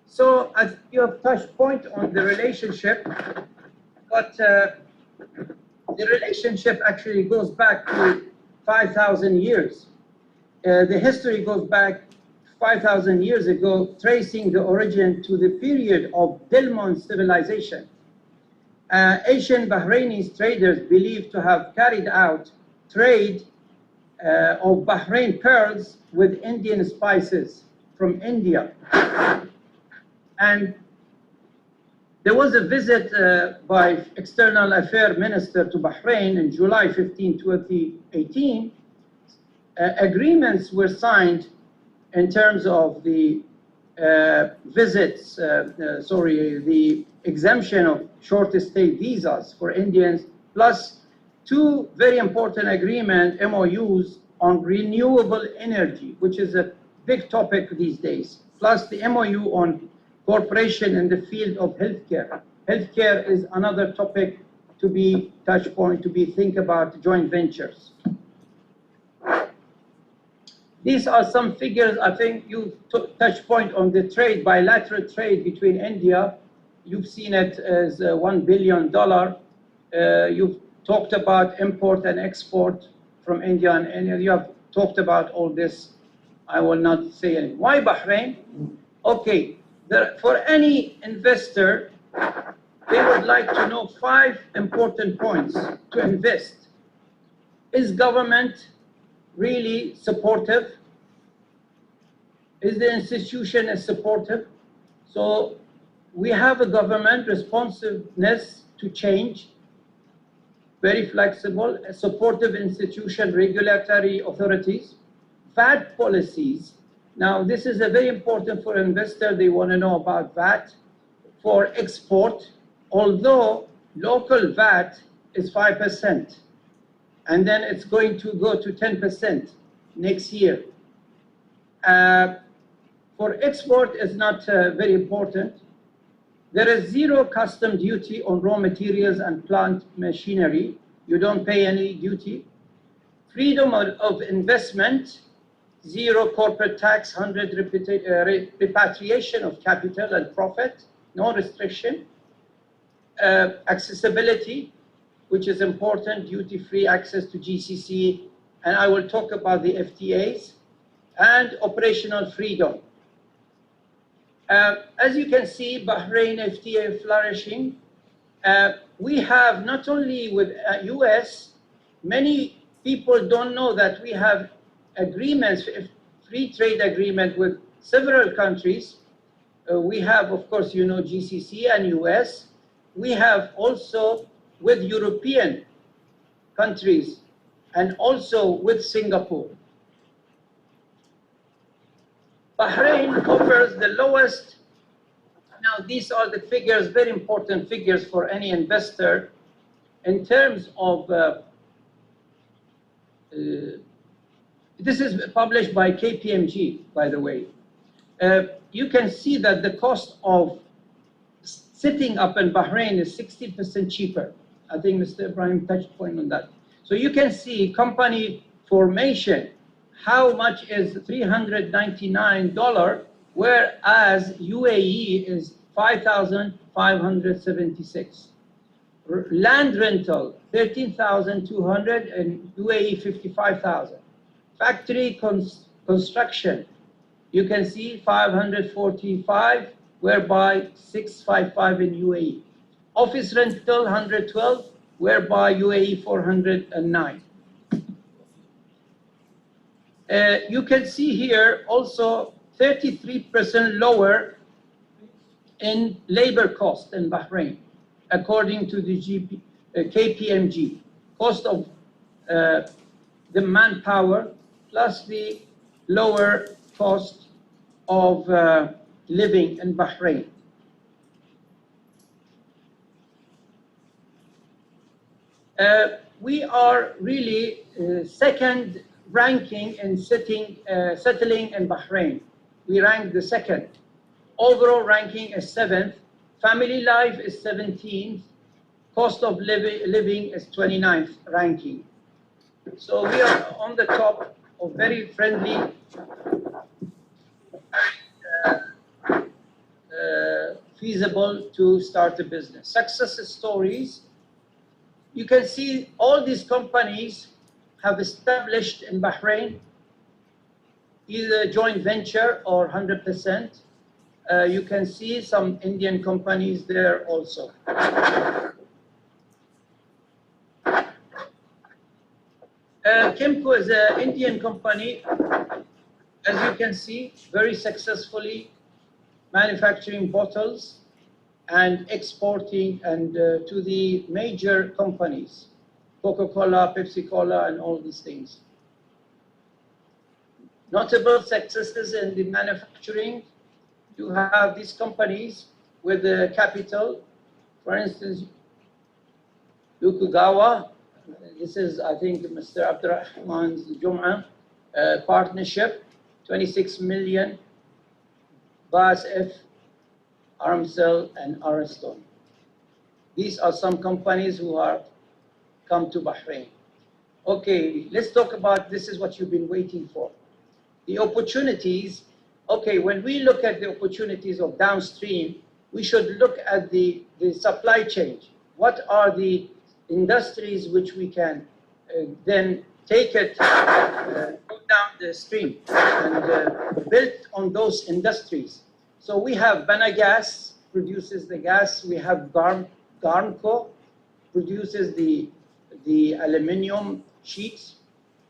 So as you have touched point on the relationship, but the relationship actually goes back to 5,000 years. The history goes back 5,000 years ago, tracing the origin to the period of Delmon civilization. Asian Bahraini traders believed to have carried out trade of Bahrain pearls with Indian spices from India. And there was a visit by External Affairs Minister to Bahrain in July 15, 2018. Agreements were signed in terms of the visits, the exemption of short stay visas for Indians, plus two very important agreement MOUs on renewable energy, which is a big topic these days, plus the MOU on cooperation in the field of healthcare. Healthcare is another topic to be touch point, to be think about joint ventures. These are some figures. I think you touch point on the trade, bilateral trade between India. You've seen it as $1 billion. You've talked about import and export from India, and you have talked about all this. I will not say anything. Why Bahrain? Okay, for any investor, they would like to know 5 important points to invest. Is government really supportive? Is the institution supportive? So we have a government responsiveness to change, very flexible, a supportive institution, regulatory authorities, VAT policies. Now this is a very important for investor. They want to know about VAT for export, although local VAT is 5%. And then it's going to go to 10% next year. For export, it's not very important. There is 0 custom duty on raw materials and plant machinery. You don't pay any duty. Freedom of investment, 0 corporate tax, 100 repatriation of capital and profit, no restriction. Accessibility, which is important, duty-free access to GCC, and I will talk about the FTAs, and operational freedom. As you can see, Bahrain FTA flourishing. We have not only with US, many people don't know that we have agreements, free trade agreement with several countries. We have, of course, you know, GCC and US. We have also with European countries and also with Singapore. Bahrain offers the lowest. Now these are the figures, very important figures for any investor in terms of, this is published by KPMG, by the way. You can see that the cost of Setting up in Bahrain is 60% cheaper. I think Mr. Ibrahim touched point on that. So you can see company formation, how much is $399, whereas UAE is 5,576. Land rental, 13,200, and UAE 55,000. Factory construction, you can see 545, whereby 655 in UAE. Office rental 112, whereby UAE 409. You can see here also 33% lower in labor cost in Bahrain, according to the KPMG. Cost of the manpower plus the lower cost of living in Bahrain. We are really second ranking in settling in Bahrain. We rank the second. Overall ranking is 7th. Family life is 17th. Cost of living is 29th ranking. So we are on the top of very friendly, feasible to start a business. Success stories. You can see all these companies have established in Bahrain, either joint venture or 100%. You can see some Indian companies there also. Kimco is an Indian company, as you can see, very successfully manufacturing bottles and exporting and to the major companies, Coca-Cola, Pepsi-Cola, and all these things. Notable successes in the manufacturing, you have these companies with the capital, for instance, Yokogawa. This is, I think, Mr. Abdurrahman's Jum'ah partnership, 26 million, BASF, Armcell, and Ariston. These are some companies who have come to Bahrain. Okay, let's talk about, this is what you've been waiting for. The opportunities, okay, when we look at the opportunities of downstream, we should look at the supply chain. What are the industries which we can then take it, go down the stream and build on those industries. So we have Banagas produces the gas. We have Garmco produces the aluminium sheets,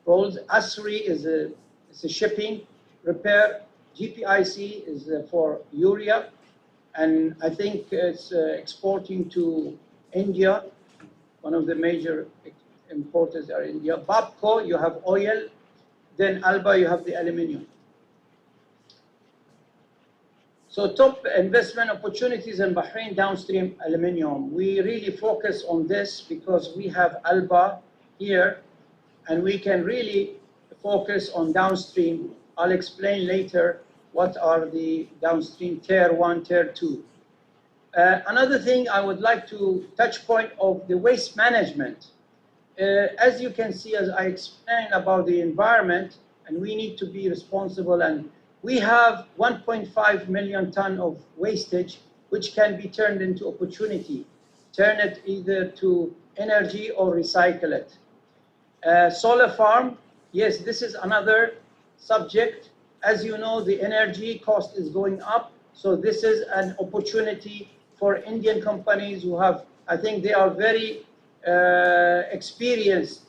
rolls. Asri is a shipping repair. GPIC is for urea, and I think it's exporting to India. One of the major importers are India. Babco, you have oil. Then Alba, you have the aluminium. So top investment opportunities in Bahrain downstream aluminium. We really focus on this because we have Alba here, and we can really focus on downstream. I'll explain later what are the downstream tier 1, tier 2. Another thing I would like to touch point of the waste management. As you can see, as I explained about the environment, and we need to be responsible, and we have 1.5 million ton of wastage, which can be turned into opportunity. Turn it either to energy or recycle it. Solar farm, yes, this is another subject. As you know, the energy cost is going up. So this is an opportunity for Indian companies who have, I think they are very experienced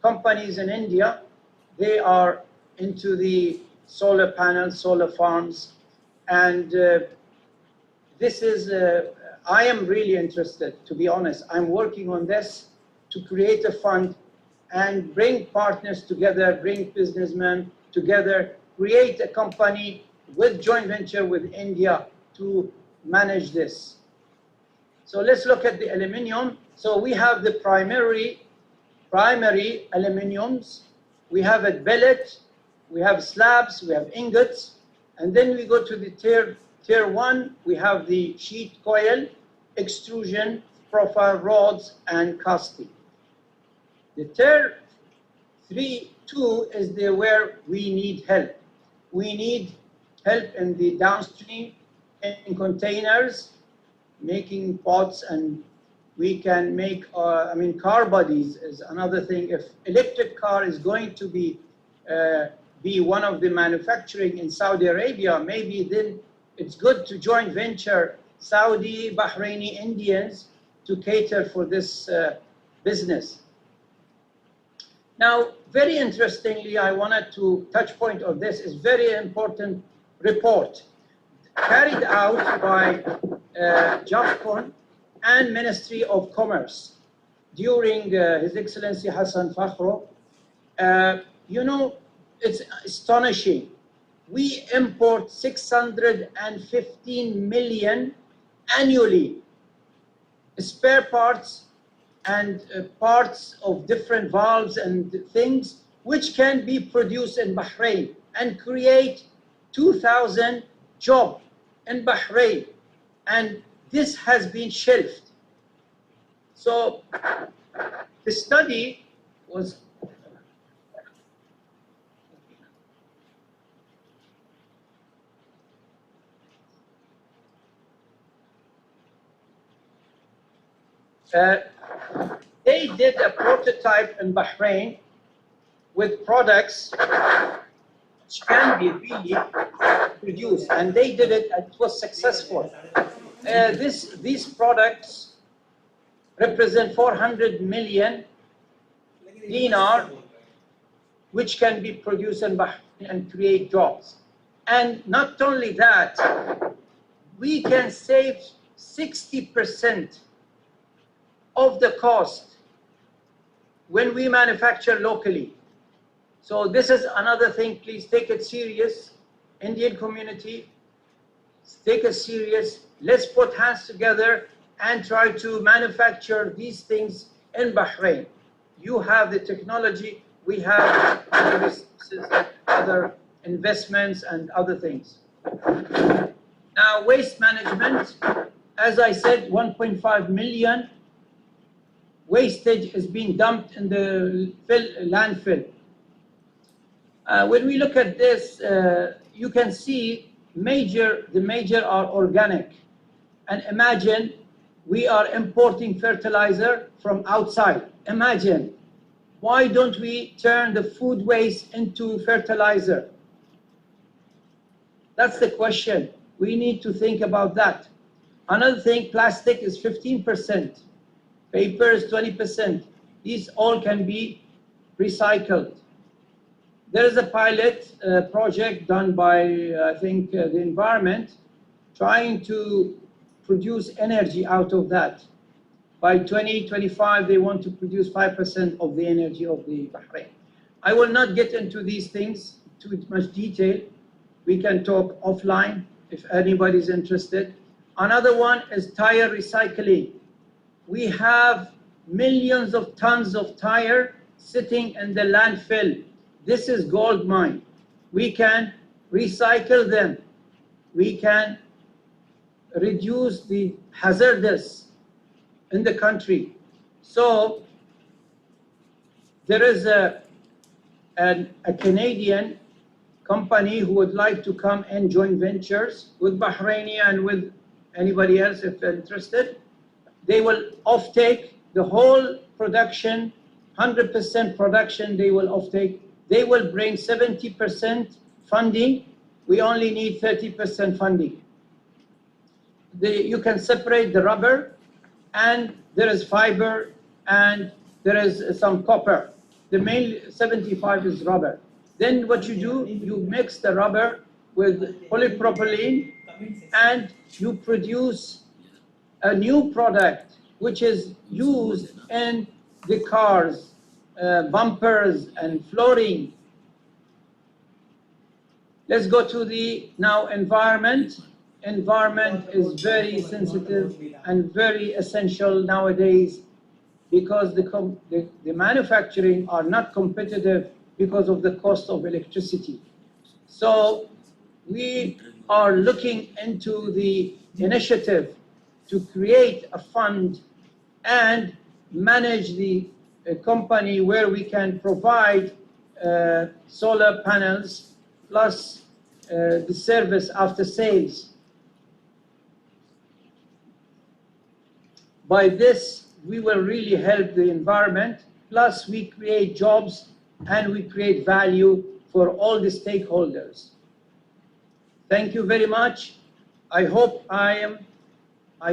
companies in India. They are into the solar panels, solar farms, and this is, I am really interested, to be honest. I'm working on this to create a fund and bring partners together, bring businessmen together, create a company with joint venture with India to manage this. So let's look at the aluminium. So we have the primary aluminiums. We have a billet, we have slabs, we have ingots, and then we go to the tier 1. We have the sheet coil, extrusion, profile rods, and casting. The third two is where we need help. We need help in the downstream, in containers, making pots, and we can make, car bodies is another thing. If electric car is going to be one of the manufacturing in Saudi Arabia, maybe then it's good to joint venture Saudi, Bahraini, Indians to cater for this business. Now, very interestingly, I wanted to touch point of this is very important report carried out by JAFCON and Ministry of Commerce during His Excellency Hassan Fakhro. You know, it's astonishing. We import 615 million annually spare parts and parts of different valves and things which can be produced in Bahrain and create 2,000 jobs in Bahrain, and this has been shelved. So the study was they did a prototype in Bahrain with products which can be really produced, and they did it, and it was successful. These products represent 400 million dinar, which can be produced in Bahrain and create jobs. And not only that, we can save 60% of the cost when we manufacture locally. So this is another thing, please take it serious. Indian community, take it serious. Let's put hands together and try to manufacture these things in Bahrain. You have the technology, we have other resources, other investments and other things. Now, waste management, as I said, 1.5 million wastage is being dumped in the landfill. When we look at this, you can see the major are organic. And imagine we are importing fertilizer from outside. Imagine, why don't we turn the food waste into fertilizer? That's the question. We need to think about that. Another thing, plastic is 15%, paper is 20%. These all can be recycled. There is a pilot project done by, I think, the environment, trying to produce energy out of that. By 2025, they want to produce 5% of the energy of the Bahrain. I will not get into these things too much detail. We can talk offline if anybody's interested. Another one is tire recycling. We have millions of tons of tire sitting in the landfill. This is gold mine. We can recycle them. We can reduce the hazardous in the country. So there is a Canadian company who would like to come and join ventures with Bahraini and with anybody else if they're interested. They will offtake the whole production, 100% production they will offtake. They will bring 70% funding. We only need 30% funding. You can separate the rubber, and there is fiber, and there is some copper. The main 75 is rubber. Then what you do, you mix the rubber with polypropylene, and you produce a new product which is used in the cars, bumpers and flooring. Let's go to the now environment. Environment is very sensitive and very essential nowadays because the manufacturing are not competitive because of the cost of electricity. So we are looking into the initiative to create a fund and manage the company where we can provide solar panels plus the service after sales. By this, we will really help the environment, plus we create jobs and we create value for all the stakeholders. Thank you very much. I hope I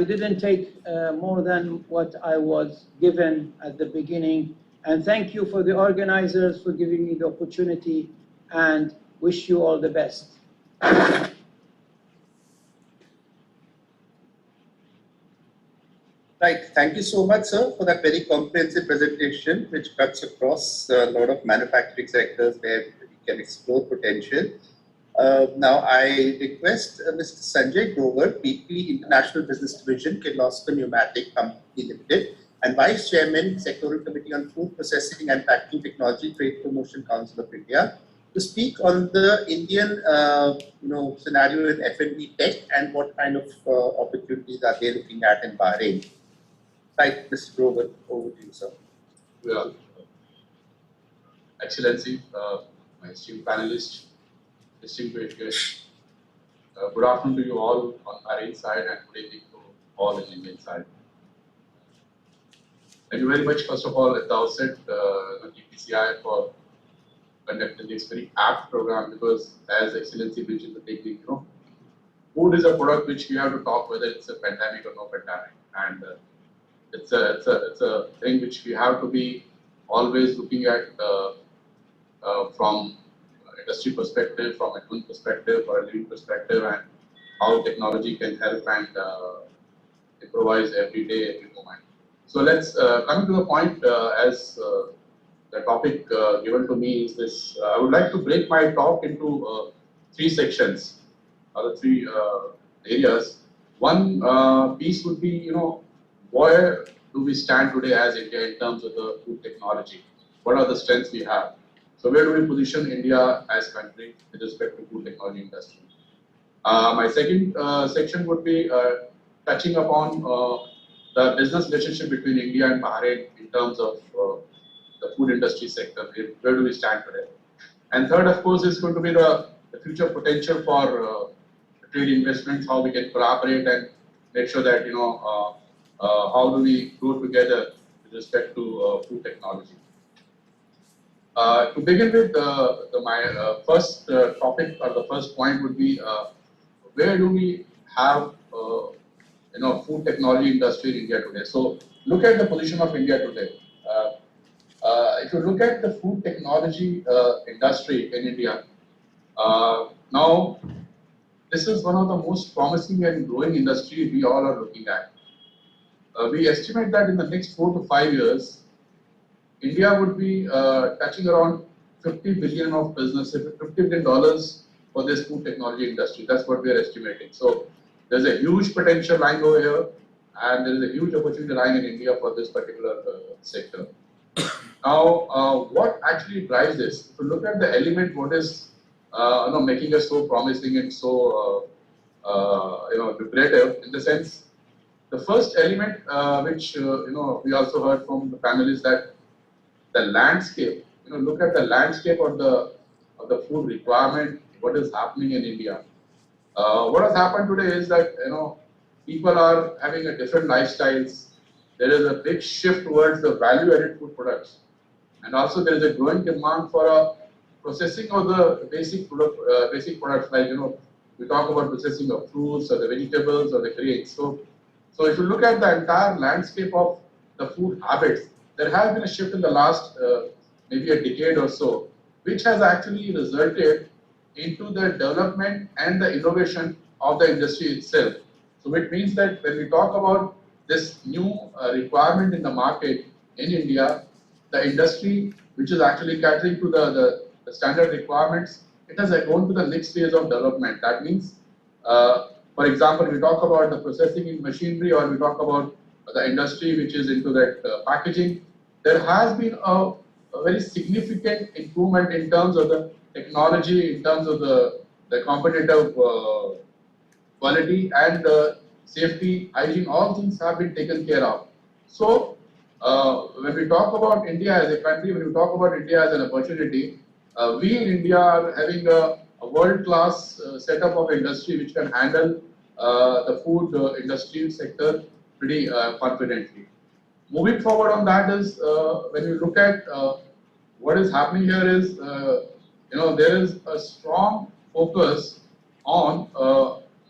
didn't take more than what I was given at the beginning. And thank you for the organizers for giving me the opportunity, and wish you all the best. Right, thank you so much, sir, for that very comprehensive presentation, which cuts across a lot of manufacturing sectors where we can explore potential. Now, I request Mr. Sanjay Grover, VP International Business Division, Kirloskar Pneumatic Company Limited, and Vice Chairman, Sectoral Committee on Food Processing and Packaging Technology, Trade Promotion Council of India, to speak on the Indian scenario in F&B tech and what kind of opportunities are they looking at in Bahrain. Right, Mr. Grover, over to you, sir. Yeah. Excellency, my esteemed panelists, distinguished guests, good afternoon to you all on Bahrain side and good evening to all in Indian side. Thank you very much, first of all, at the outset, TPCI for conducting this very apt program, because as Excellency mentioned in the beginning, food is a product which we have to talk whether it's a pandemic or no pandemic, and it's a thing which we have to be always looking at from industry perspective, from a human perspective, or a living perspective, and how technology can help and improvise every day, every moment. So let's come to the point as the topic given to me is this. I would like to break my talk into three sections, or the three areas. One piece would be, where do we stand today as India in terms of the food technology? What are the strengths we have? So where do we position India as country with respect to food technology industry? My second section would be touching upon the business relationship between India and Bahrain in terms of the food industry sector. Where do we stand today? And third, of course, is going to be the future potential for trade investments, how we can collaborate and make sure that, how do we grow together with respect to food technology. To begin with, my first topic or the first point would be, where do we have food technology industry in India today? So look at the position of India today. If you look at the food technology industry in India, now this is one of the most promising and growing industry we all are looking at. We estimate that in the next 4 to 5 years, India would be touching around 50 billion of business, $50 billion for this food technology industry. That's what we are estimating. So there's a huge potential lying over here, and there is a huge opportunity lying in India for this particular sector. Now, what actually drives this? If you look at the element, what is making us so promising and so lucrative, in the sense, the first element which we also heard from the panelists, that the landscape. Look at the landscape of the food requirement. What is happening in India? What has happened today is that people are having a different lifestyles. There is a big shift towards the value-added food products, and also there is a growing demand for a processing of the basic products, like we talk about processing of fruits or the vegetables or the grains. So if you look at the entire landscape of the food habits, there has been a shift in the last maybe a decade or so, which has actually resulted into the development and the innovation of the industry itself. So it means that when we talk about this new requirement in the market in India, the industry which is actually catering to the standard requirements, it has gone to the next phase of development. That means, for example, we talk about the processing in machinery, or we talk about the industry which is into that packaging. There has been a very significant improvement in terms of the technology, in terms of the competitive quality, and safety, hygiene, all things have been taken care of. So, when we talk about India as a country, when we talk about India as an opportunity, we in India are having a world-class setup of industry which can handle the food industry sector pretty confidently. Moving forward on that is when you look at what is happening here is there is a strong focus on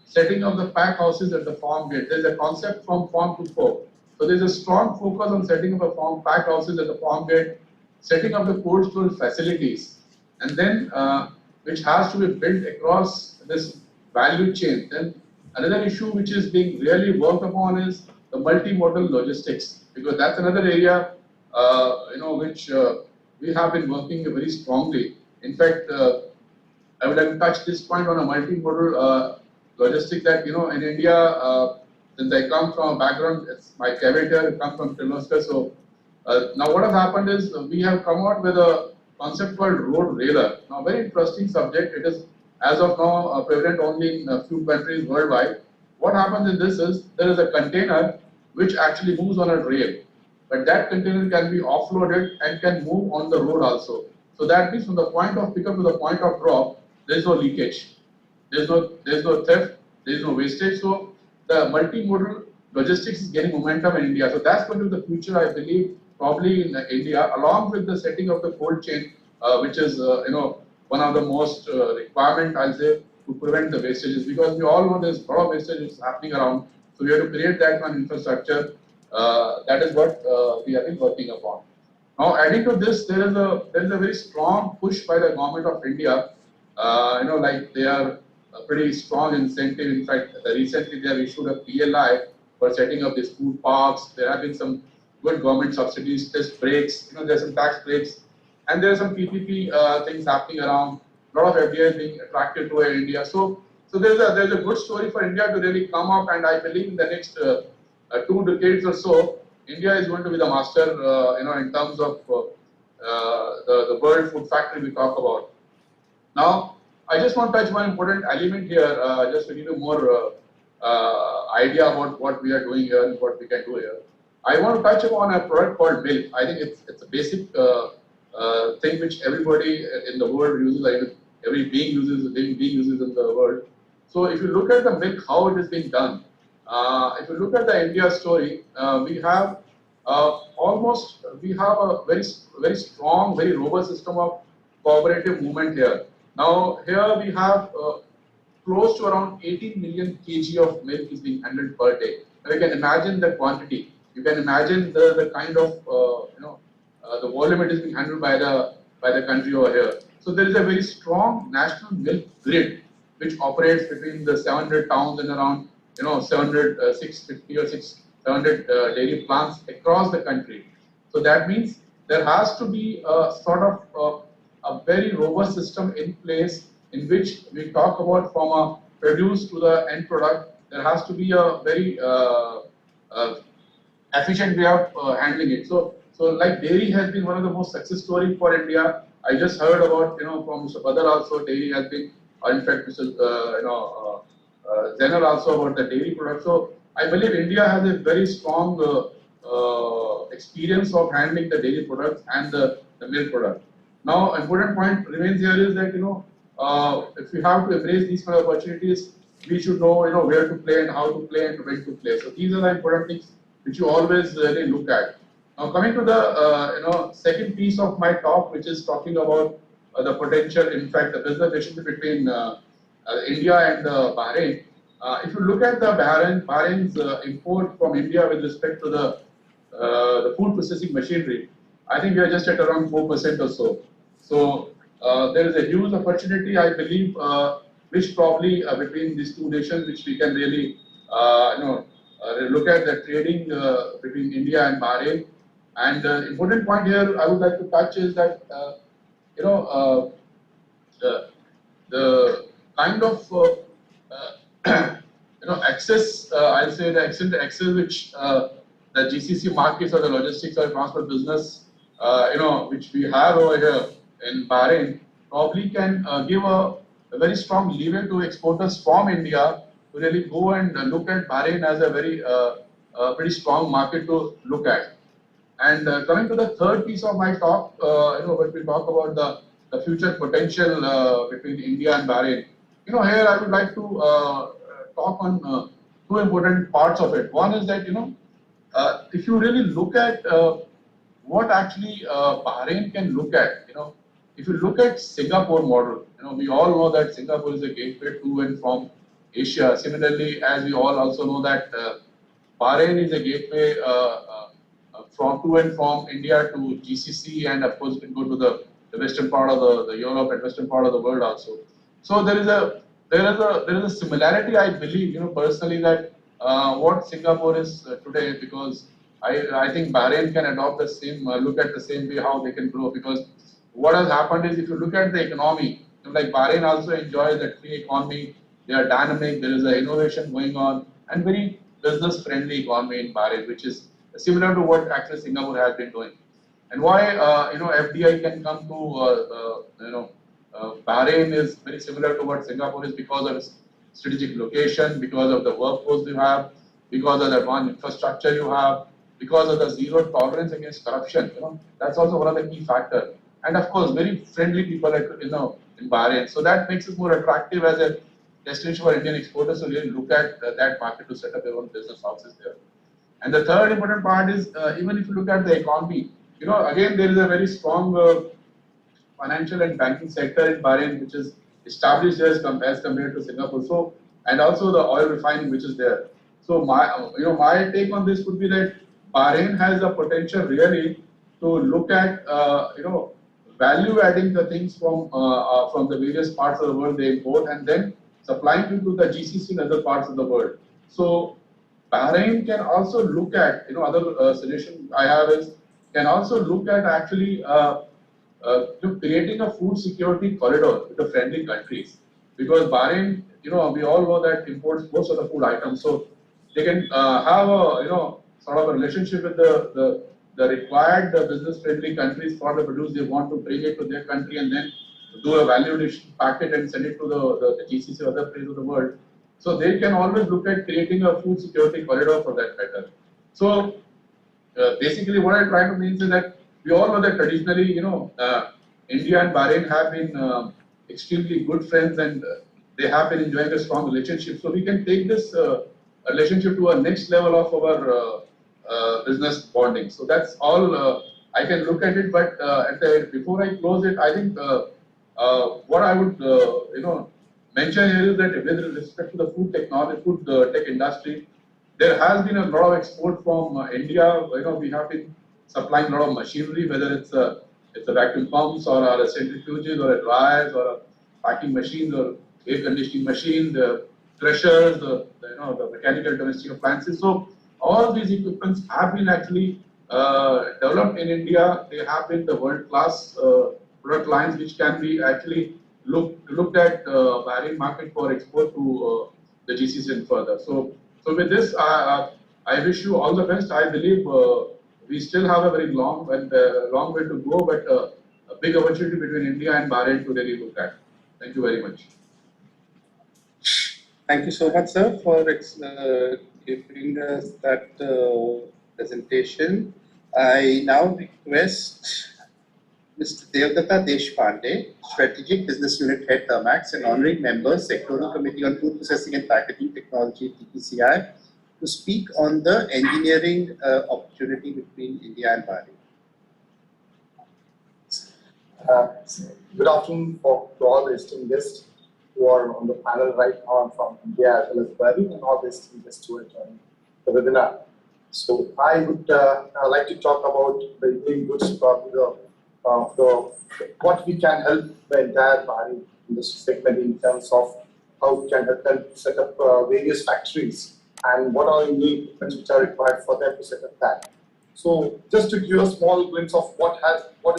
setting up the pack houses at the farm gate. There is a concept from farm to fork. So there is a strong focus on setting up a farm pack houses at the farm gate, setting up the cold storage facilities, and then which has to be built across this value chain. Then another issue which is being really worked upon is the multimodal logistics, because that's another area which we have been working very strongly. In fact, I would like to touch this point on a multimodal logistic that in India, since I come from a background, it's my caveat I come from Kirloskar. So now what has happened is we have come out with a concept called road railer. Now, very interesting subject. It is as of now prevalent only in a few countries worldwide. What happens in this is there is a container which actually moves on a rail, but that container can be offloaded and can move on the road also. So that means from the point of pickup to the point of drop, there is no leakage, there is no theft, there is no wastage. So the multimodal logistics is getting momentum in India. So that's going to be the future, I believe, probably in India, along with the setting of the cold chain, which is one of the most requirement, I'll say, to prevent the wastages, because we all know there's a lot of wastage happening around. So we have to create that kind of infrastructure. That is what we have been working upon. Now, adding to this, there is a very strong push by the government of India. Like they are a pretty strong incentive. In fact, recently they have issued a PLI for setting up these food parks. There have been some good government subsidies, test breaks. There's some tax breaks, and there are some PPP things happening around. A lot of FDI being attracted to India. So there's a good story for India to really come up, and I believe in the next 2 decades or so, India is going to be the master, in terms of the world food factory we talk about. Now, I just want to touch one important element here, just to give you more idea about what we are doing here and what we can do here. I want to touch upon a product called milk. I think it's a basic thing which everybody in the world uses, every being uses in the world. So if you look at the milk, how it is being done, if you look at the India story, we have a very strong, very robust system of cooperative movement here. Now here we have close to around 18 million kg of milk is being handled per day. Now you can imagine the quantity. You can imagine the kind of the volume it is being handled by the country over here. So there is a very strong national milk grid which operates between the 700 towns and around 650 or 700 dairy plants across the country. So that means there has to be a sort of a very robust system in place in which we talk about from a produce to the end product. There has to be a very efficient way of handling it. So like dairy has been one of the most success stories for India. I just heard about from Mr. Badar also, dairy has been, or in fact Mr. Zener also about the dairy product. So I believe India has a very strong experience of handling the dairy products and the milk product. Now, important point remains here is that if we have to embrace these kind of opportunities, we should know where to play and how to play and when to play. So these are the important things which you always really look at. Now, coming to the second piece of my talk, which is talking about the potential, in fact, the business relationship between India and Bahrain. If you look at the Bahrain's import from India with respect to the food processing machinery, I think we are just at around 4% or so. So there is a huge opportunity, I believe, which probably between these two nations, which we can really look at the trading between India and Bahrain. And the important point here I would like to touch is that the kind of access, I'll say the access which the GCC markets or the logistics or transport business, which we have over here in Bahrain, probably can give a very strong lever to exporters from India to to really go and look at Bahrain as a very pretty strong market to look at. And coming to the third piece of my talk, when we talk about the future potential between India and Bahrain, here I would like to talk on two important parts of it. One is that, if you really look at what actually Bahrain can look at, if you look at Singapore model, we all know that Singapore is a gateway to and from Asia. Similarly, as we all also know that Bahrain is a gateway from to and from India to GCC, and of course you can go to the western part of the Europe and western part of the world also. So there is a similarity, I believe, personally, that what Singapore is today, because I think Bahrain can adopt the same, look at the same way how they can grow, because what has happened is if you look at the economy, like Bahrain also enjoys a free economy, they are dynamic, there is an innovation going on, and very business friendly economy in Bahrain, which is similar to what actually Singapore has been doing. And why FDI can come to Bahrain is very similar to what Singapore is, because of its strategic location, because of the workforce you have, because of the advanced infrastructure you have, because of the zero tolerance against corruption. That's also one of the key factors. And of course, very friendly people in Bahrain. So that makes it more attractive as a destination for Indian exporters to really look at that market to set up their own business houses there. And the third important part is, even if you look at the economy, again, there is a very strong financial and banking sector in Bahrain, which is established as compared to Singapore. So, and also the oil refining, which is there. So my take on this would be that Bahrain has the potential really to look at, value adding the things from the various parts of the world they import, and then supplying to the GCC and other parts of the world. So Bahrain can also look at, other suggestion I have is, can also look at actually creating a food security corridor with the friendly countries. Because Bahrain, we all know that imports most of the food items. So they can have a, sort of a relationship with the required business friendly countries for the produce they want to bring it to their country, and then do a value addition packet and send it to the GCC or other places of the world. So they can always look at creating a food security corridor for that matter. So basically what I'm trying to mean is that we all know that traditionally, India and Bahrain have been extremely good friends, and they have been enjoying a strong relationship. So we can take this relationship to a next level of our business bonding. So that's all I can look at it. But before I close it, I think what I would mention here is that with respect to the food technology, food tech industry, there has been a lot of export from India. We have been supplying a lot of machinery, whether it's a vacuum pumps or a centrifuges or a dryers or a packing machines or air conditioning machine, the crushers, the mechanical domestic appliances. So all these equipments have been actually developed in India. They have been the world-class product lines, which can be actually looked at Bahrain market for export to the GCC and further. So with this, I wish you all the best. I believe we still have a very long way to go, but a big opportunity between India and Bahrain to really look at. Thank you very much. Thank you so much, sir, for giving us that presentation. I now request Mr. Devdatta Deshpande, Strategic Business Unit Head Thermax and Honorary Member, Sectoral Committee on Food Processing and Packaging Technology, TPCI, to speak on the engineering opportunity between India and Bahrain. Good afternoon to all the esteemed guests who are on the panel right now from India as well as Bahrain, and all the esteemed guests who are joining the webinar. So I would like to talk about the engineering goods, probably what we can help the entire Bahrain industry segment in terms of how we can help them set up various factories and what are the equipments which are required for them to set up that. So just to give a small glimpse of what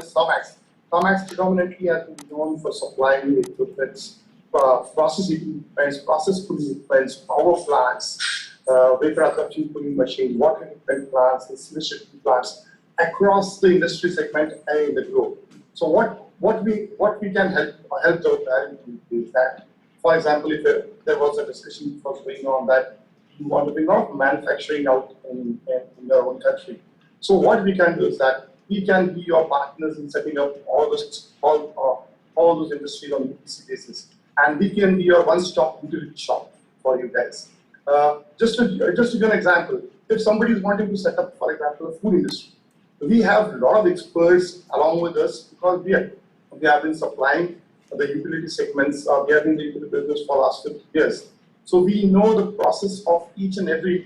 is Thermax. Thermax predominantly has been known for supplying equipment, process equipment, process cooling equipment, power plants, vapor absorption cooling machine, water equipment plants, incineration plants across the industry segment and in the globe. So what we can help the Bahrain is that For example, if there was a discussion was going on that you want to bring out manufacturing out in your own country. So what we can do is that we can be your partners in setting up all those industries on a EPC basis, and we can be your one-stop utility shop for you guys. Just to give an example, if somebody is wanting to set up, for example, a food industry, we have a lot of experts along with us because we have been supplying the utility segments. We have been in the utility business for the last 50 years. So we know the process of each and every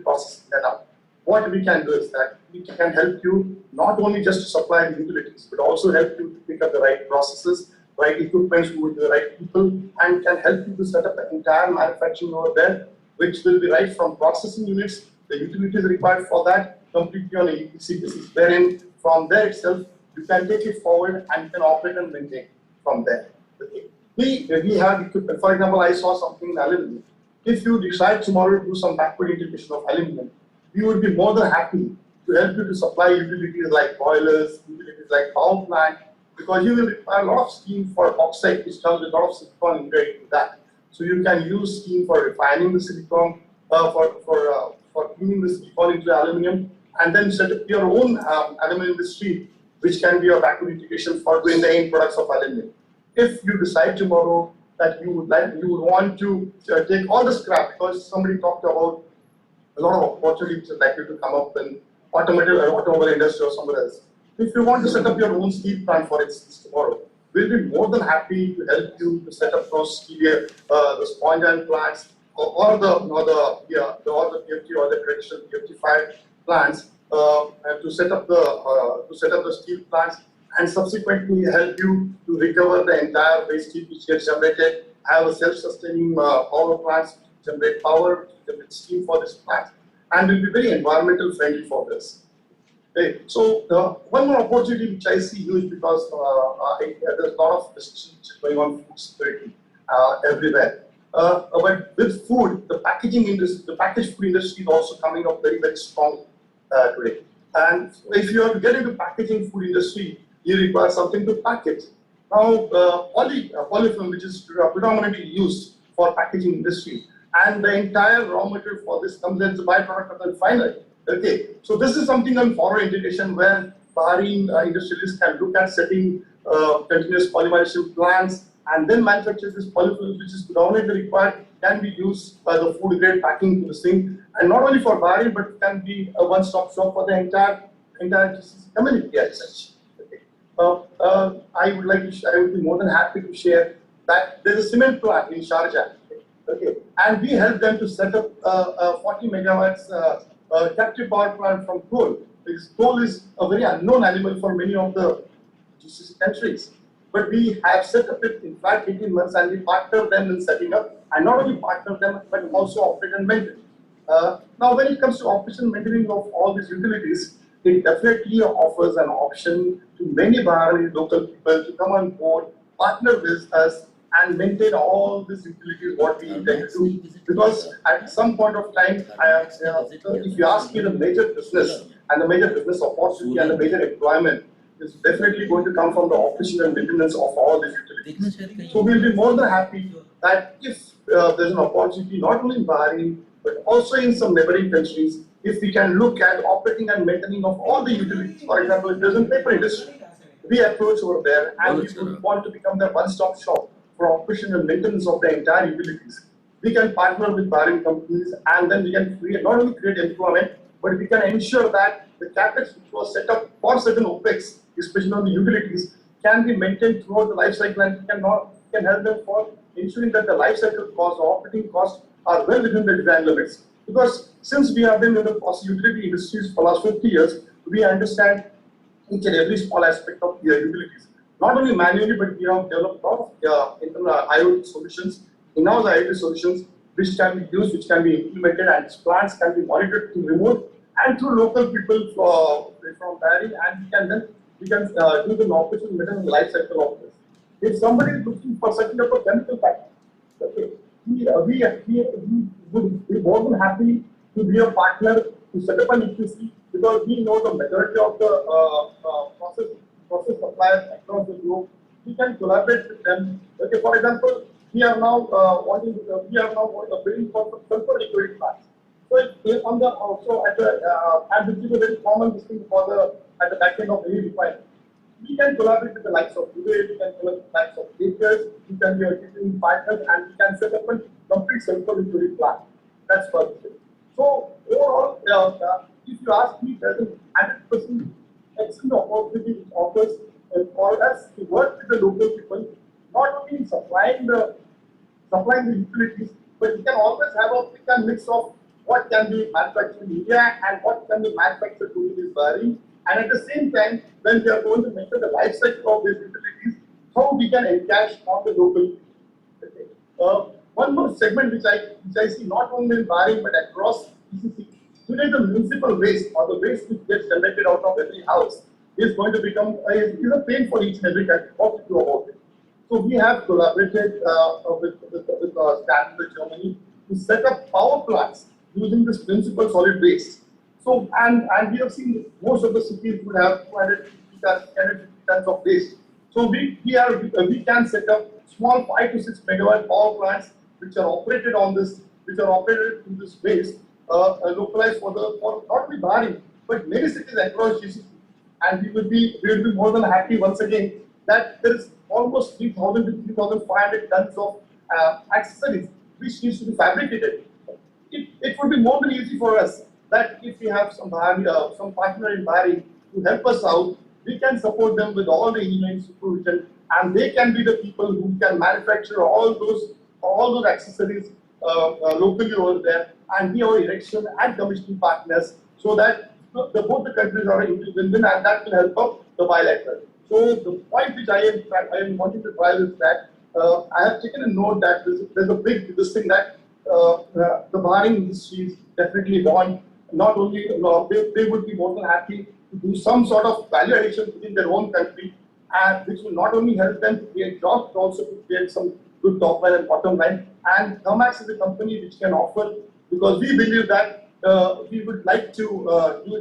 process set up. What we can do is that we can help you not only just to supply the utilities, but also help you to pick up the right processes, right equipment with the right people, and can help you to set up the entire manufacturing over there, which will be right from processing units, the utilities required for that, completely on a EPC basis, wherein from there itself, you can take it forward and you can operate and maintain from there. Okay. We have equipment. For example, I saw something in aluminum. If you decide tomorrow to do some backward integration of aluminum, we would be more than happy to help you to supply utilities like boilers, utilities like power plant, because you will require a lot of steam for bauxite, which comes with a lot of silicon integrated to that. So you can use steam for refining the silicon, for cleaning the silicon into aluminum, and then set up your own aluminum industry, which can be your backward integration for doing the end products of aluminum. If you decide tomorrow that you would want to take all the scrap, because somebody talked about a lot of opportunities likely to come up in automobile industry or somewhere else. If you want to set up your own steel plant, for instance, tomorrow, we'll be more than happy to help you to set up those steel, the sponge iron plants, or the PFT or the traditional PFT-5 plants, and to set up the steel plants, and subsequently help you to recover the entire waste heat which gets generated, have a self-sustaining power plants, generate power, generate steam for this plant, and will be very environmental friendly for this. Okay. So one more opportunity which I see huge, because there's a lot of discussion going on food security everywhere. But with food, the packaging industry, the packaged food industry is also coming up very, very strong today. And if you are to get into packaging food industry, you require something to pack it. Now, polyfilm, which is predominantly used for packaging industry, and the entire raw material for this comes as a byproduct of the refinery. Okay, so this is something on forward integration where Bahrain industrialists can look at setting continuous polymerization plants and then manufacture this polyfilm, which is predominantly required, can be used by the food grade packing to this thing, and not only for Bahrain, but can be a one-stop shop for the entire community as such. I would be more than happy to share that there's a cement plant in Sharjah. Okay, and we help them to set up a 40 megawatts captive power plant from coal. Because coal is a very unknown animal for many of the GCC countries. But we have set up it in fact 18 months, and we partner them in setting up, and not only partner them, but also operate and maintain. Now, when it comes to operation and maintaining of all these utilities, it definitely offers an option to many Bahraini local people to come on board, partner with us, and maintain all these utilities what we intend to do. Because at some point of time, if you ask me the major business and the major business opportunity and the major employment is definitely going to come from the operation and maintenance of all these utilities. So we'll be more than happy that if there's an opportunity not only in Bahrain, but also in some neighboring countries, if we can look at operating and maintaining of all the utilities. For example, if there's a paper industry, we approach over there and we would want to become the one-stop shop for operation and maintenance of the entire utilities. We can partner with Bahrain companies, and then we can not only create employment, but we can ensure that the capex which was set up for certain OPEX, especially on the utilities, can be maintained throughout the life cycle, and can help them for ensuring that the life cycle costs or operating costs are well within the design limits. Because since we have been in the utility industries for the last 50 years, we understand each and every small aspect of the utilities. Not only manually, but we have developed a lot of internal IoT solutions, in-house IoT solutions, which can be used, which can be implemented, and plants can be monitored through remote and through local people from Bahrain, and we can do the operation maintenance life cycle of this. If somebody is looking for setting up a chemical factory, okay, we would be more than happy to be a partner to set up an EPC, because we know the majority of the process suppliers across the globe. We can collaborate with them. Okay, for example, we are now bidding for some sulfur liquid plants. So on the also at the and this is a very common thing for the at the back end of any refinery. We can collaborate with the likes of Dubai, we can collaborate with the likes of Bakers, we can be our teaching partners, and we can set up a complete sulfur liquid plant. That's first thing. So overall, if you ask me, there's a 100% excellent opportunity which offers for us to work with the local people, not only in supplying the utilities, but we can always have a pick and mix of what can be manufactured in India and what can be manufactured to this Bahrain. And at the same time, when we are going to measure the life cycle of these utilities, how we can encash on the local people. Okay. One more segment which I see not only in Bahrain but across GCC. Today, the municipal waste or the waste which gets generated out of every house is going to become is a pain for each and every country. What to do about it? So we have collaborated with Stanford, Germany, to set up power plants using this municipal solid waste. So and we have seen most of the cities would have 250 tons of waste. So we can set up small 5 to 6 megawatt power plants which are operated on this in this waste, localized for not only Bahrain but many cities across GCC. And we will be more than happy once again that there is almost 3,000 to 3,500 tons of accessories which needs to be fabricated. It would be more than easy for us that if we have some partner in Bahrain to help us out, we can support them with all the engineering supervision, and they can be the people who can manufacture all those accessories locally over there, and be our erection and commissioning partners, so that both the countries are into win-win, and that will help up the bilateral. So the point which I am wanting to drive is that I have taken a note that there's a big thing that the Bahrain industries definitely want. Not only they would be more than happy to do some sort of value addition within their own country, and which will not only help them to create jobs, but also to create some good top line and bottom line. And Thermax is a company which can offer, because we believe that we would like to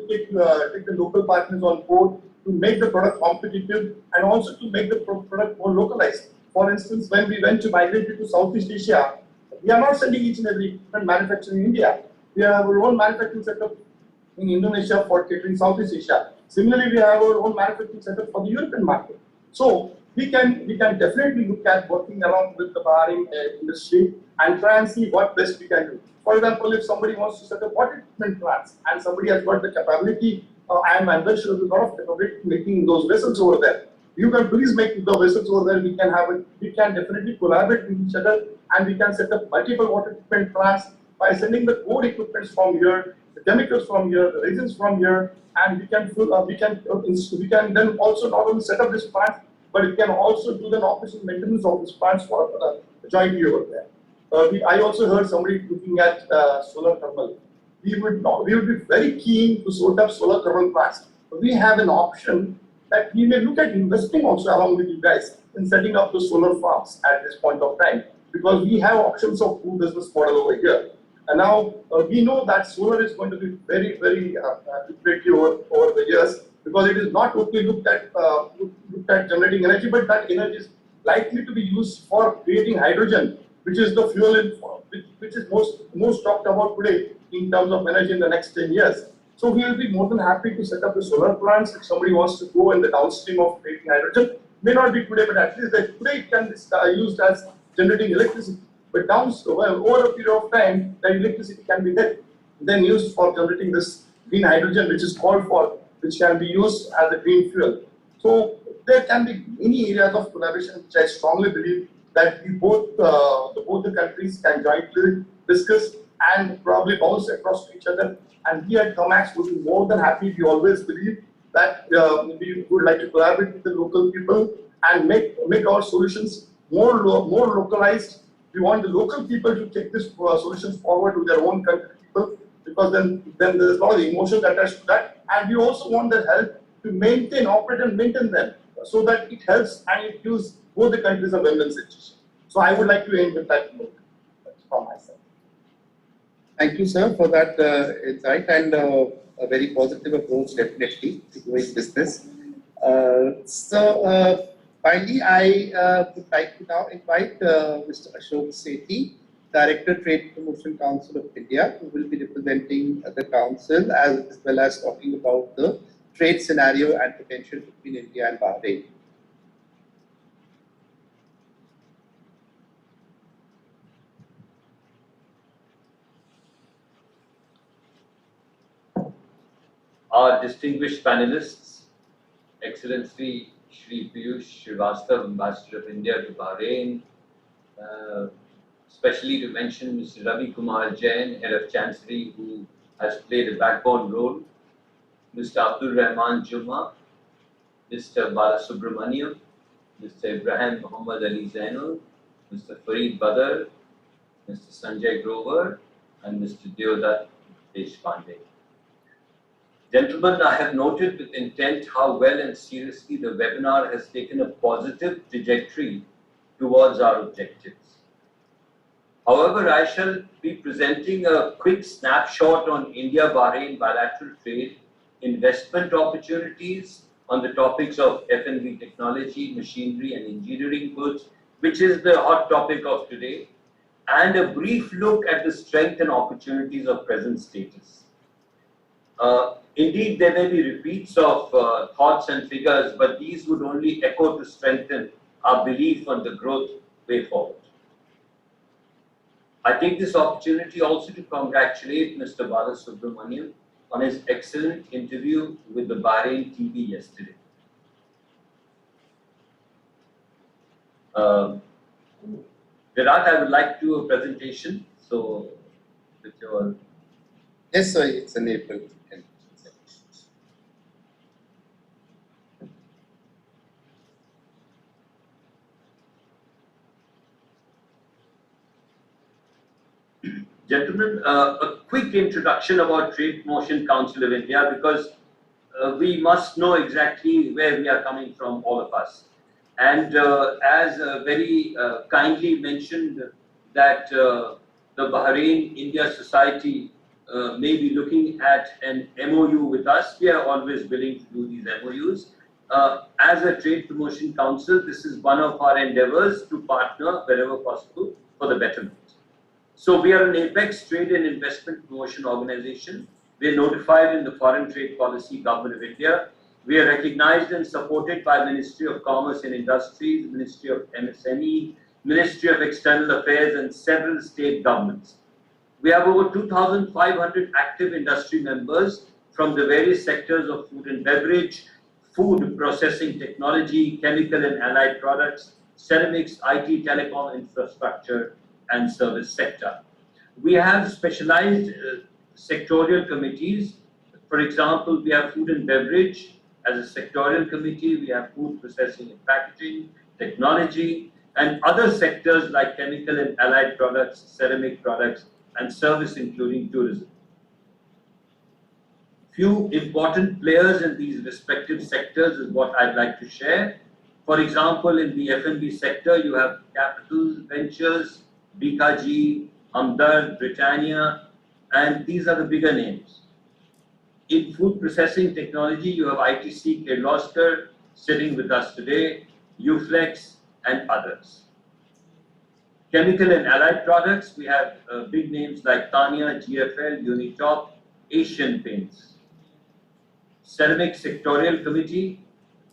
take the local partners on board to make the product competitive and also to make the product more localized. For instance, when we went to migrate it to Southeast Asia, we are not sending each and every different manufacturer in India. We have our own manufacturing setup in Indonesia for catering Southeast Asia. Similarly, we have our own manufacturing setup for the European market. So we can definitely look at working along with the Bahrain industry and try and see what best we can do. For example, if somebody wants to set up water treatment plants and somebody has got the capability, I am sure there's a lot of capability making those vessels over there. You can please make the vessels over there. We can definitely collaborate with each other, and we can set up multiple water treatment plants by sending the core equipment from here, the chemicals from here, the resins from here, and we can then also not only set up this plant, but we can also do the operational maintenance of this plants for jointly over there. I also heard somebody looking at solar thermal. We would be very keen to sort up solar thermal plants. We have an option that we may look at investing also along with you guys in setting up the solar farms at this point of time, because we have options of two business model over here. And now we know that solar is going to be very, very lucrative over the years, because it is not only looked at generating energy, but that energy is likely to be used for creating hydrogen, which is the fuel which is most talked about today in terms of energy in the next 10 years. So we will be more than happy to set up the solar plants if somebody wants to go in the downstream of creating hydrogen. May not be today, but at least today it can be used as generating electricity. But over a period of time, the electricity can be then used for generating this green hydrogen, which is called for, which can be used as a green fuel. So there can be many areas of collaboration, which I strongly believe that both the countries can jointly discuss and probably bounce across to each other. And we at Thermax would be more than happy. We always believe that we would like to collaborate with the local people and make our solutions more localized. We want the local people to take these solutions forward to their own country people, because then there's a lot of emotions attached to that. And we also want their help to operate and maintain them, so that it helps and it gives both the countries a win-win situation. So I would like to end with that note from my side. Thank you, sir, for that insight and a very positive approach, definitely, to doing business. So Finally, I would like to now invite Mr. Ashok Sethi, Director, Trade Promotion Council of India, who will be representing the council as well as talking about the trade scenario and potential between India and Bahrain. Our distinguished panelists, Excellency Shri Piyush Srivastav, Ambassador of India to Bahrain, especially to mention Mr. Ravi Kumar Jain, Head of Chancery, who has played a backbone role, Mr. Abdul Rahman Juma, Mr. Balasubramaniam, Mr. Ibrahim Muhammad Ali Zainul, Mr. Fareed Badr, Mr. Sanjay Grover, and Mr. Deodat Deshpande. Gentlemen, I have noted with intent how well and seriously the webinar has taken a positive trajectory towards our objectives. However, I shall be presenting a quick snapshot on India-Bahrain bilateral trade, investment opportunities on the topics of F&B technology, machinery and engineering goods, which is the hot topic of today, and a brief look at the strength and opportunities of present status. Indeed, there may be repeats of thoughts and figures, but these would only echo to strengthen our belief on the growth way forward. I take this opportunity also to congratulate Mr. Balasubramaniam on his excellent interview with the Bahrain TV yesterday. Virat, I would like to do a presentation. So, with your... Yes, sir, it's enabled. Gentlemen, a quick introduction about Trade Promotion Council of India, because we must know exactly where we are coming from, all of us. And as very kindly mentioned that the Bahrain India Society may be looking at an MOU with us, we are always willing to do these MOUs. As a Trade Promotion Council, this is one of our endeavors to partner wherever possible for the betterment. So we are an apex trade and investment promotion organization. We are notified in the Foreign Trade Policy Government of India. We are recognized and supported by Ministry of Commerce and Industries, Ministry of MSME, Ministry of External Affairs and several state governments. We have over 2,500 active industry members from the various sectors of food and beverage, food processing technology, chemical and allied products, ceramics, IT, telecom infrastructure, and service sector. We have specialized sectorial committees. For example, we have food and beverage as a sectorial committee. We have food processing and packaging, technology, and other sectors like chemical and allied products, ceramic products, and service, including tourism. Few important players in these respective sectors is what I'd like to share. For example, in the F&B sector, you have Capital Ventures, BKG, Hamdard, Britannia, and these are the bigger names. In food processing technology, you have ITC, Kirloskar sitting with us today, Uflex, and others. Chemical and allied products, we have big names like Tanya, GFL, Unitop, Asian Paints. Ceramic Sectorial Committee,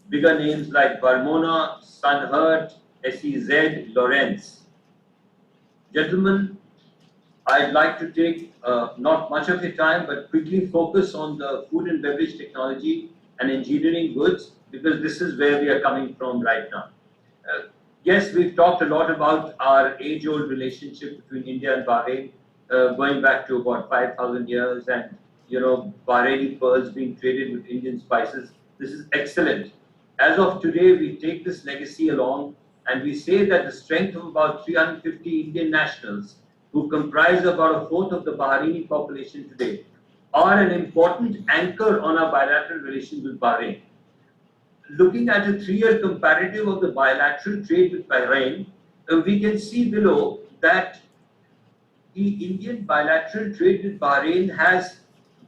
bigger names like Barmona, Sunhurt, SEZ, Lawrence. Gentlemen, I'd like to take not much of your time, but quickly focus on the food and beverage technology and engineering goods, because this is where we are coming from right now. Yes, we've talked a lot about our age-old relationship between India and Bahrain, going back to about 5,000 years, and Bahraini pearls being traded with Indian spices. This is excellent. As of today, we take this legacy along, and we say that the strength of about 350 Indian nationals, who comprise about a fourth of the Bahraini population today, are an important anchor on our bilateral relations with Bahrain. Looking at a 3-year comparative of the bilateral trade with Bahrain, we can see below that the Indian bilateral trade with Bahrain has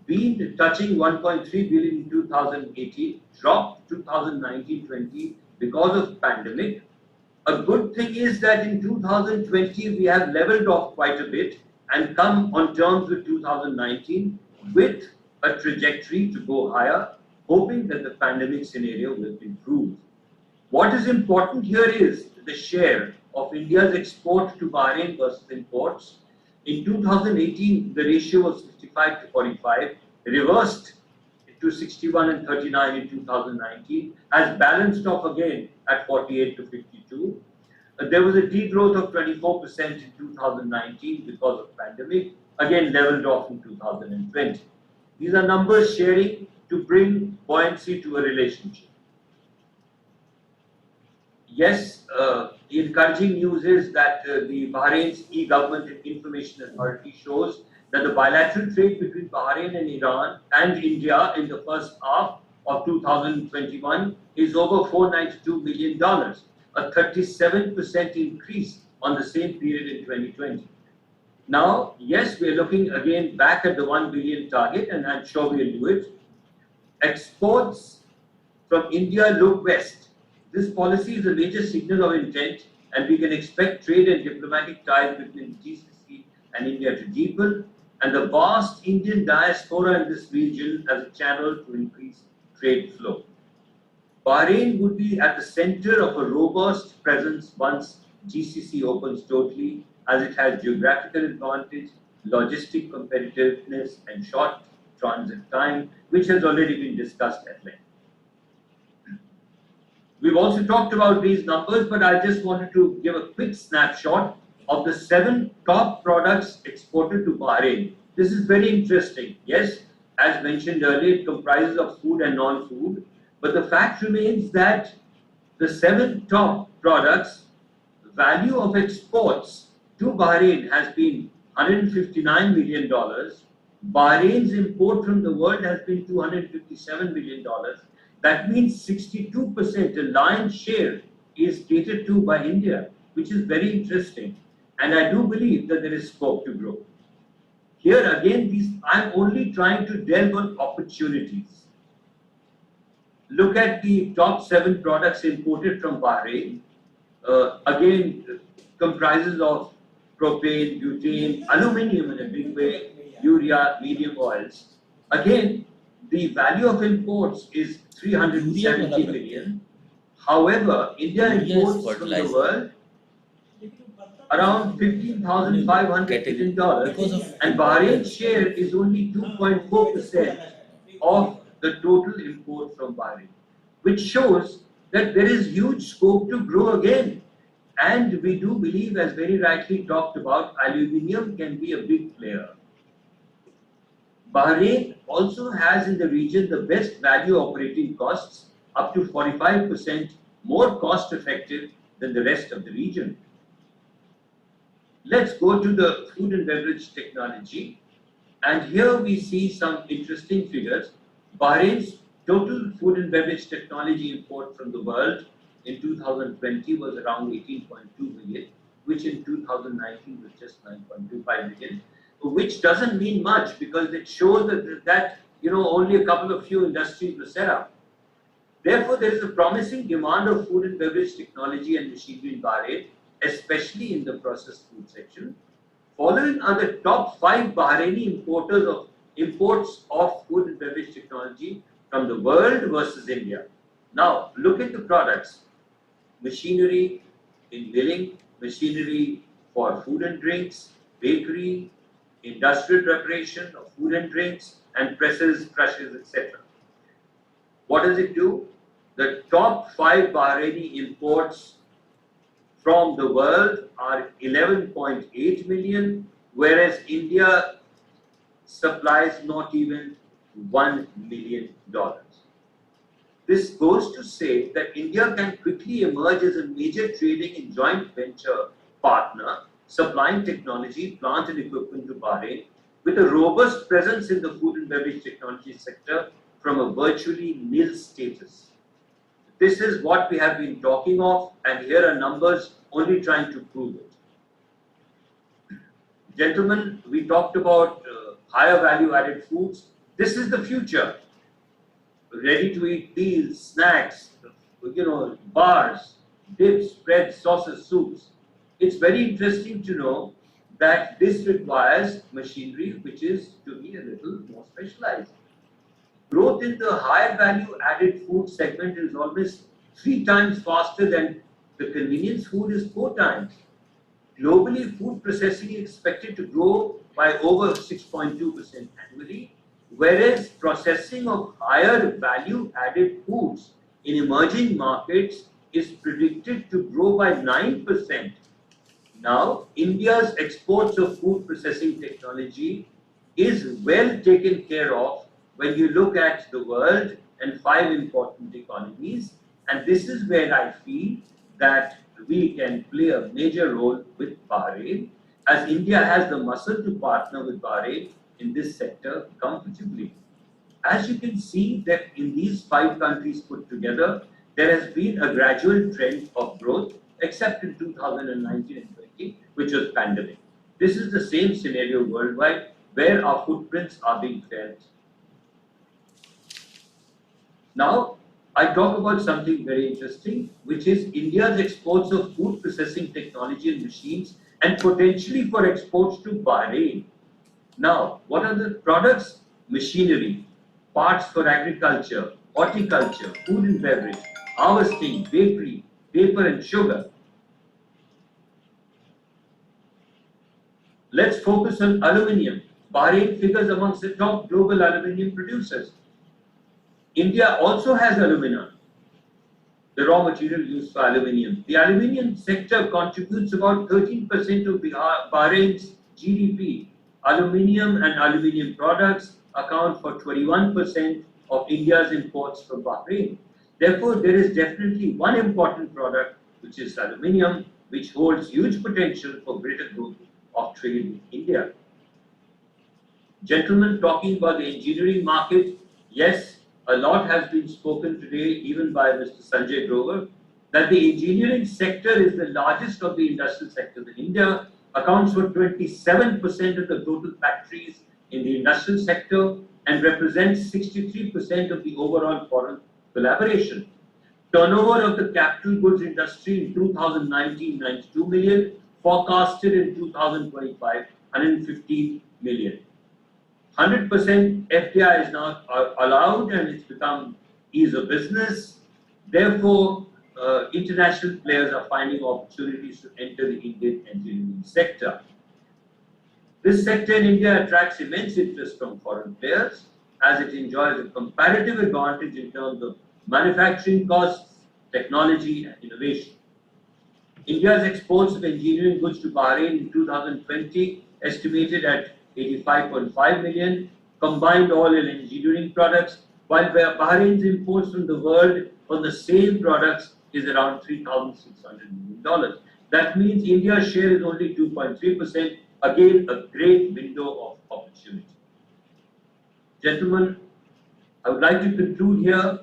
been touching 1.3 billion in 2018, dropped 2019-20, because of pandemic. A good thing is that in 2020 we have leveled off quite a bit and come on terms with 2019 with a trajectory to go higher, hoping that the pandemic scenario will improve. What is important here is the share of India's export to Bahrain versus imports. In 2018, the ratio was 55 to 45, reversed to 61 and 39 in 2019, has balanced off again at 48 to 52. There was a degrowth of 24% in 2019 because of pandemic, again leveled off in 2020. These are numbers sharing to bring buoyancy to a relationship. Yes, the encouraging news is that the Bahrain's e-government and information authority shows that the bilateral trade between Bahrain and Iran and India in the first half of 2021 is over $492 million, a 37% increase on the same period in 2020. Now, yes, we are looking again back at the 1 billion target, and I'm sure we'll do it. Exports from India look west. This policy is a major signal of intent, and we can expect trade and diplomatic ties between GCC and India to deepen, and the vast Indian diaspora in this region as a channel to increase trade flow. Bahrain would be at the center of a robust presence once GCC opens totally, as it has geographical advantage, logistic competitiveness, and short transit time, which has already been discussed at length. We've also talked about these numbers, but I just wanted to give a quick snapshot of the 7 top products exported to Bahrain. This is very interesting. Yes, as mentioned earlier, it comprises of food and non-food, but the fact remains that the 7 top products, value of exports to Bahrain has been $159 million. Bahrain's import from the world has been $257 million. That means 62%, a lion's share, is catered to by India, which is very interesting. And I do believe that there is scope to grow. Here again, I'm only trying to delve on opportunities. Look at the top 7 products imported from Bahrain. Again, comprises of propane, butane, aluminium in a big way, urea, medium oils. Again, the value of imports is 370 million. However, India imports from the world around $15,500 million, and Bahrain's share is only 2.4% of the total import from Bahrain, which shows that there is huge scope to grow again. And we do believe, as very rightly talked about, aluminium can be a big player. Bahrain also has in the region the best value operating costs, up to 45% more cost effective than the rest of the region. Let's go to the food and beverage technology, and here we see some interesting figures. Bahrain's total food and beverage technology import from the world in 2020 was around 18.2 billion, which in 2019 was just 9.25 billion, which doesn't mean much because it shows that only a couple of few industries were set up. Therefore, there is a promising demand of food and beverage technology and machinery in Bahrain, especially in the processed food section. Following are the top 5 Bahraini imports of food and beverage technology from the world versus India. Now, look at the products. Machinery in milling, machinery for food and drinks, bakery, industrial preparation of food and drinks, and presses, crushes, etc. What does it do? The top 5 Bahraini imports from the world are 11.8 million, whereas India supplies not even $1 million. This goes to say that India can quickly emerge as a major trading and joint venture partner, supplying technology, plant and equipment to Bahrain, with a robust presence in the food and beverage technology sector from a virtually nil status. This is what we have been talking of, and here are numbers only trying to prove it. Gentlemen, we talked about higher value added foods. This is the future. Ready to eat meals, snacks, bars, dips, breads, sauces, soups. It's very interesting to know that this requires machinery which is to be a little more specialized. Growth in the higher value added food segment is almost 3 times faster than the convenience food is 4 times. Globally, food processing is expected to grow by over 6.2% annually, whereas processing of higher value added foods in emerging markets is predicted to grow by 9%. Now, India's exports of food processing technology is well taken care of when you look at the world and 5 important economies, and this is where I feel that we can play a major role with Bahrain, as India has the muscle to partner with Bahrain in this sector comfortably. As you can see that in these 5 countries put together, there has been a gradual trend of growth, except in 2019 and 20, which was pandemic. This is the same scenario worldwide where our footprints are being felt. Now, I talk about something very interesting, which is India's exports of food processing technology and machines and potentially for exports to Bahrain. Now, what are the products? Machinery, parts for agriculture, horticulture, food and beverage, harvesting, bakery, paper and sugar. Let's focus on aluminium. Bahrain figures amongst the top global aluminium producers. India also has alumina, the raw material used for aluminium. The aluminium sector contributes about 13% of Bahrain's GDP. Aluminium and aluminium products account for 21% of India's imports from Bahrain. Therefore, there is definitely one important product, which is aluminium, which holds huge potential for greater growth of trade with India. Gentlemen, talking about the engineering market, yes, a lot has been spoken today, even by Mr. Sanjay Grover, that the engineering sector is the largest of the industrial sectors in India, accounts for 27% of the total factories in the industrial sector, and represents 63% of the overall foreign collaboration. Turnover of the capital goods industry in 2019, 92 million, forecasted in 2025, 115 million. 100% FDI is now allowed and it's become ease of business. Therefore, international players are finding opportunities to enter the Indian engineering sector. This sector in India attracts immense interest from foreign players as it enjoys a comparative advantage in terms of manufacturing costs, technology and innovation. India's exports of engineering goods to Bahrain in 2020 estimated at 85.5 million combined oil and engineering products, while Bahrain's imports from the world on the same products is around $3,600 million. That means India's share is only 2.3%, again a great window of opportunity. Gentlemen, I would like to conclude here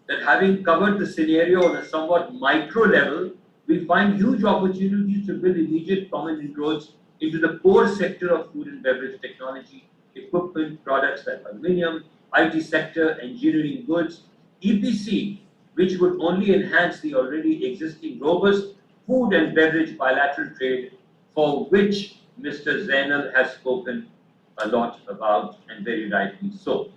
that having covered the scenario on a somewhat micro level, we find huge opportunities to build immediate common inroads into the core sector of food and beverage technology, equipment, products like aluminium, IT sector, engineering goods, EPC, which would only enhance the already existing robust food and beverage bilateral trade, for which Mr. Zainal has spoken a lot about, and very rightly so.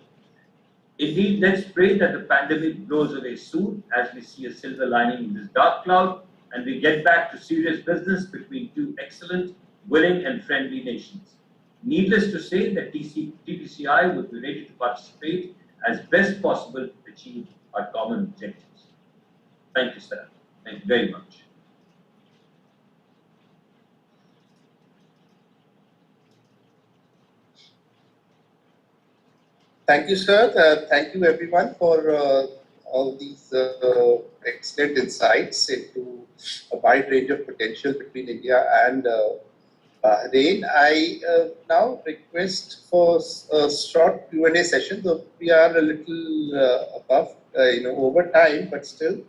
Indeed, let's pray that the pandemic blows away soon as we see a silver lining in this dark cloud and we get back to serious business between two excellent, willing and friendly nations. Needless to say that TPCI would be ready to participate as best possible to achieve our common objectives. Thank you, sir. Thank you very much. Thank you, sir. Thank you, everyone, for all these excellent insights into a wide range of potential between India and Bahrain. I now request for a short Q&A session. So we are a little above, over time, but still.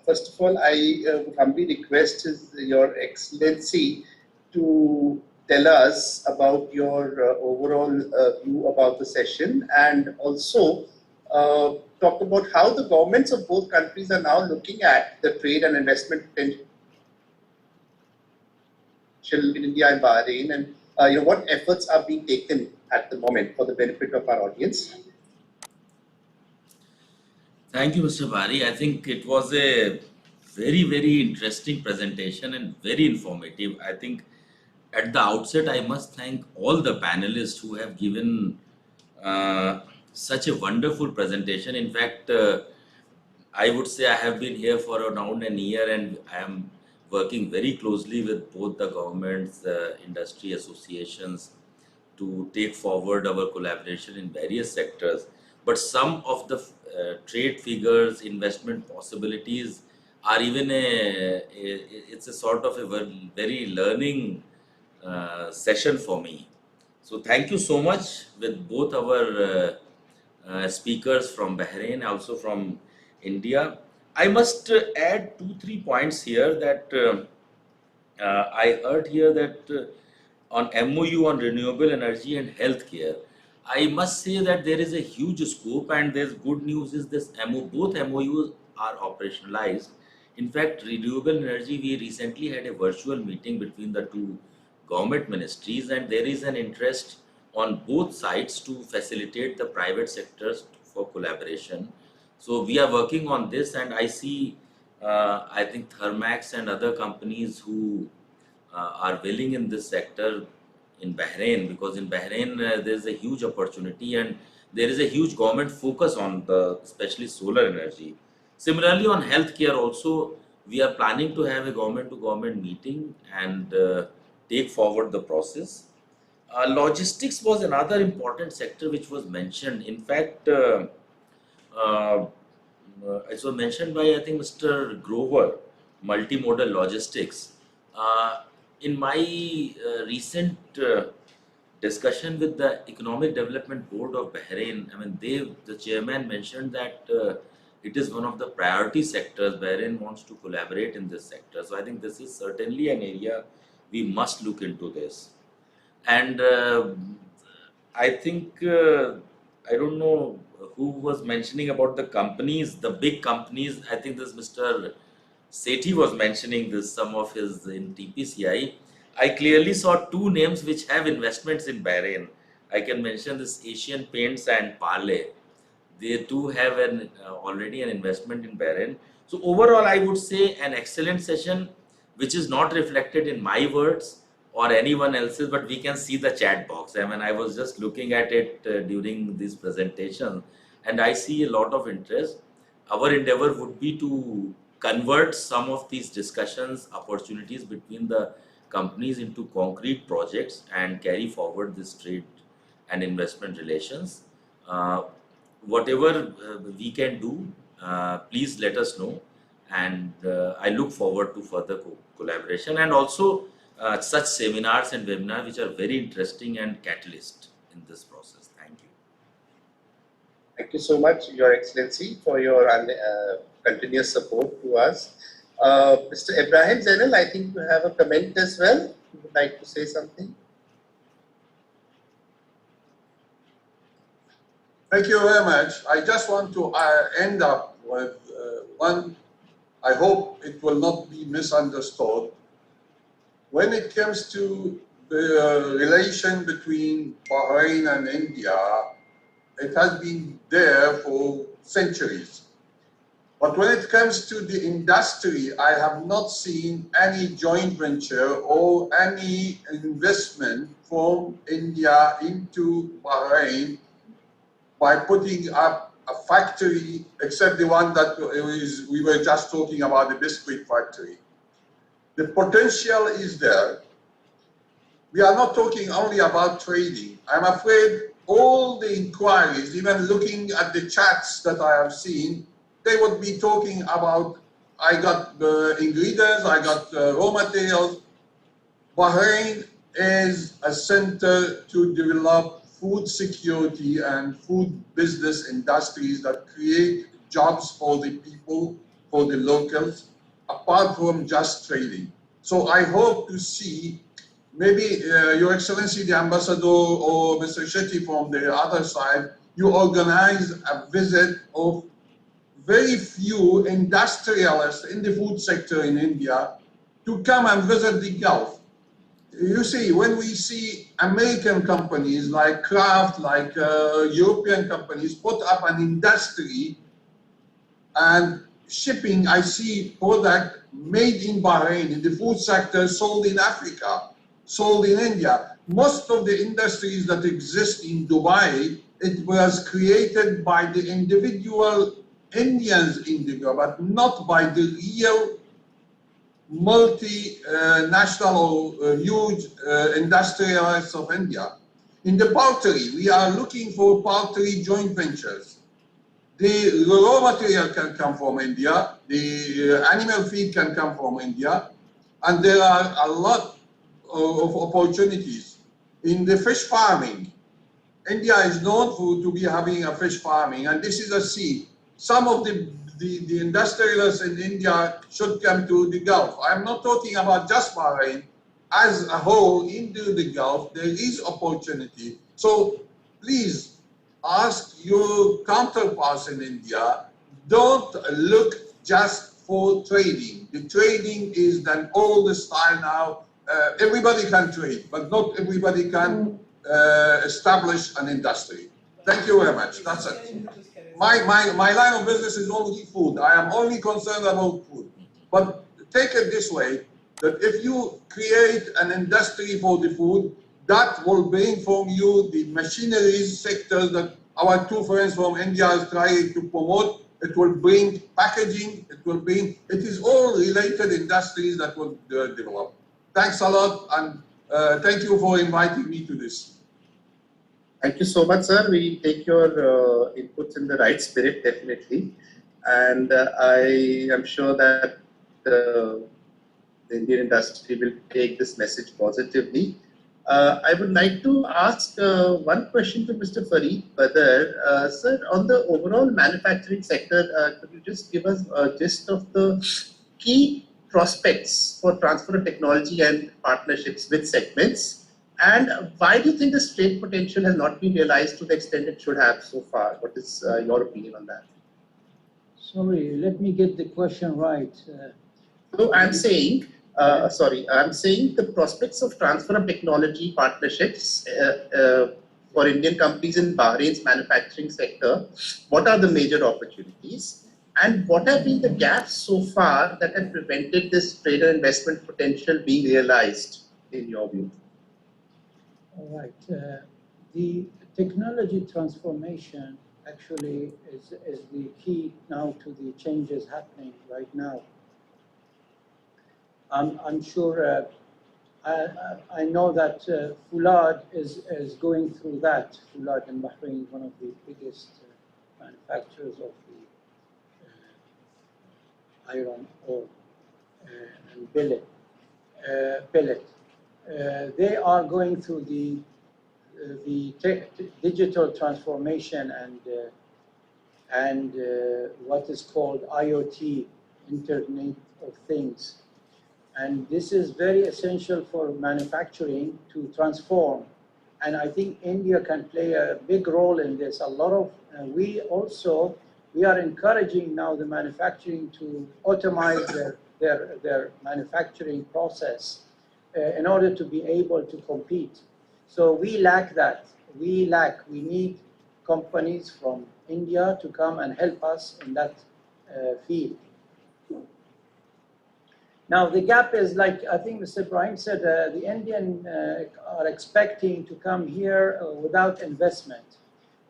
First of all, I would humbly request Your Excellency to tell us about your overall view about the session, and also talked about how the governments of both countries are now looking at the trade and investment potential in India and Bahrain, and what efforts are being taken at the moment for the benefit of our audience. Thank you, Mr. Bari. I think it was a very, very interesting presentation and very informative. I think at the outset, I must thank all the panelists who have given such a wonderful presentation. In fact, I would say I have been here for around a year and I am working very closely with both the governments, the industry associations to take forward our collaboration in various sectors. But some of the trade figures, investment possibilities are even it's a sort of a very learning session for me. So thank you so much with both our speakers from Bahrain, also from India. I must add 2-3 points here that I heard here that on MOU on renewable energy and healthcare. I must say that there is a huge scope, and there's good news is this both MOUs are operationalized. In fact, renewable energy, we recently had a virtual meeting between the two government ministries, and there is an interest on both sides to facilitate the private sectors for collaboration. So we are working on this, and I see, I think Thermax and other companies who are willing in this sector in Bahrain, because in Bahrain there is a huge opportunity and there is a huge government focus on the especially solar energy. Similarly, on healthcare also, we are planning to have a government to government meeting and take forward the process. Logistics was another important sector which was mentioned. In fact, it was mentioned by I think Mr. Grover, multimodal logistics. In my recent discussion with the Economic Development Board of Bahrain, I mean, the chairman mentioned that it is one of the priority sectors. Bahrain wants to collaborate in this sector. So I think this is certainly an area we must look into this. And I think, I don't know who was mentioning about the companies, the big companies. I think this Mr. Sethi was mentioning this, some of his in TPCI. I clearly saw two names which have investments in Bahrain. I can mention this Asian Paints and Parle. They too have already an investment in Bahrain. So overall, I would say an excellent session, which is not reflected in my words or anyone else's, but we can see the chat box. I mean, I was just looking at it during this presentation, and I see a lot of interest. Our endeavor would be to convert some of these discussions, opportunities between the companies into concrete projects and carry forward this trade and investment relations. Whatever we can do, please let us know. And I look forward to further collaboration and also such seminars and webinars which are very interesting and catalyst in this process. Thank you. Thank you so much, Your Excellency, for your continuous support to us. Mr. Ibrahim Zainal, I think you have a comment as well. You would like to say something? Thank you very much. I just want to end up with one. I hope it will not be misunderstood. When it comes to the relation between Bahrain and India, it has been there for centuries. But when it comes to the industry, I have not seen any joint venture or any investment from India into Bahrain by putting up a factory, except the one that we were just talking about, the biscuit factory. The potential is there. We are not talking only about trading. I'm afraid all the inquiries, even looking at the chats that I have seen, they would be talking about, I got the ingredients, I got raw materials. Bahrain is a center to develop food security and food business industries that create jobs for the people, for the locals, apart from just trading. So I hope to see maybe Your Excellency, the Ambassador or Mr. Shetty from the other side you organize a visit of very few industrialists in the food sector in India to come and visit the Gulf. You see, when we see American companies like Kraft, like European companies put up an industry and shipping, I see product made in Bahrain, in the food sector, sold in Africa, sold in India. Most of the industries that exist in Dubai, it was created by the individual Indians in Dubai, but not by the real multinational or huge industrialists of India. In the poultry, we are looking for poultry joint ventures. The raw material can come from India, the animal feed can come from India, and there are a lot of opportunities. In the fish farming, India is known to be having a fish farming, and this is a sea. Some of the industrialists in India should come to the Gulf. I'm not talking about just Bahrain. As a whole, into the Gulf, there is opportunity. So please ask your counterparts in India, don't look just for trading. The trading is done all the style now. Everybody can trade, but not everybody can establish an industry. Thank you very much. That's it. My line of business is only food. I am only concerned about food. But take it this way, that if you create an industry for the food, that will bring from you the machinery sectors that our two friends from India are trying to promote. It will bring packaging, it is all related industries that will develop. Thanks a lot, and thank you for inviting me to this. Thank you so much, sir. We take your inputs in the right spirit, definitely. And I am sure that the Indian industry will take this message positively. I would like to ask one question to Mr. Fareed Badr. Sir, on the overall manufacturing sector, could you just give us a gist of the key prospects for transfer of technology and partnerships with segments? And why do you think this trade potential has not been realized to the extent it should have so far? What is your opinion on that? Sorry, let me get the question right. So I'm saying, I'm saying the prospects of transfer of technology partnerships for Indian companies in Bahrain's manufacturing sector. What are the major opportunities? And what have been the gaps so far that have prevented this trade and investment potential being realized, in your view? All right. The technology transformation actually is the key now to the changes happening right now. I'm sure, I know that Fulad is going through that. Fulad in Bahrain is one of the biggest manufacturers of the iron ore and pellet. They are going through the digital transformation and what is called IoT, Internet of Things. And this is very essential for manufacturing to transform. And I think India can play a big role in this. A lot of, we are encouraging now the manufacturing to automate their manufacturing process in order to be able to compete. So we lack that. We need companies from India to come and help us in that field. Now the gap is, like I think Mr. Ibrahim said, the Indian are expecting to come here without investment.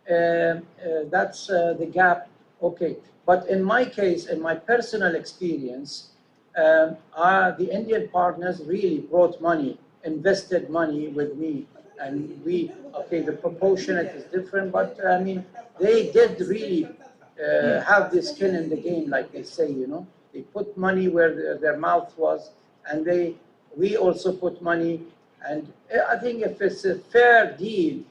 That's the gap. Okay, but in my case, in my personal experience, the Indian partners really brought money, invested money with me, and the proportionate is different, but I mean, they did really have the skin in the game, like they say, you know. They put money where their mouth was, and we also put money, and I think if it's a fair deal,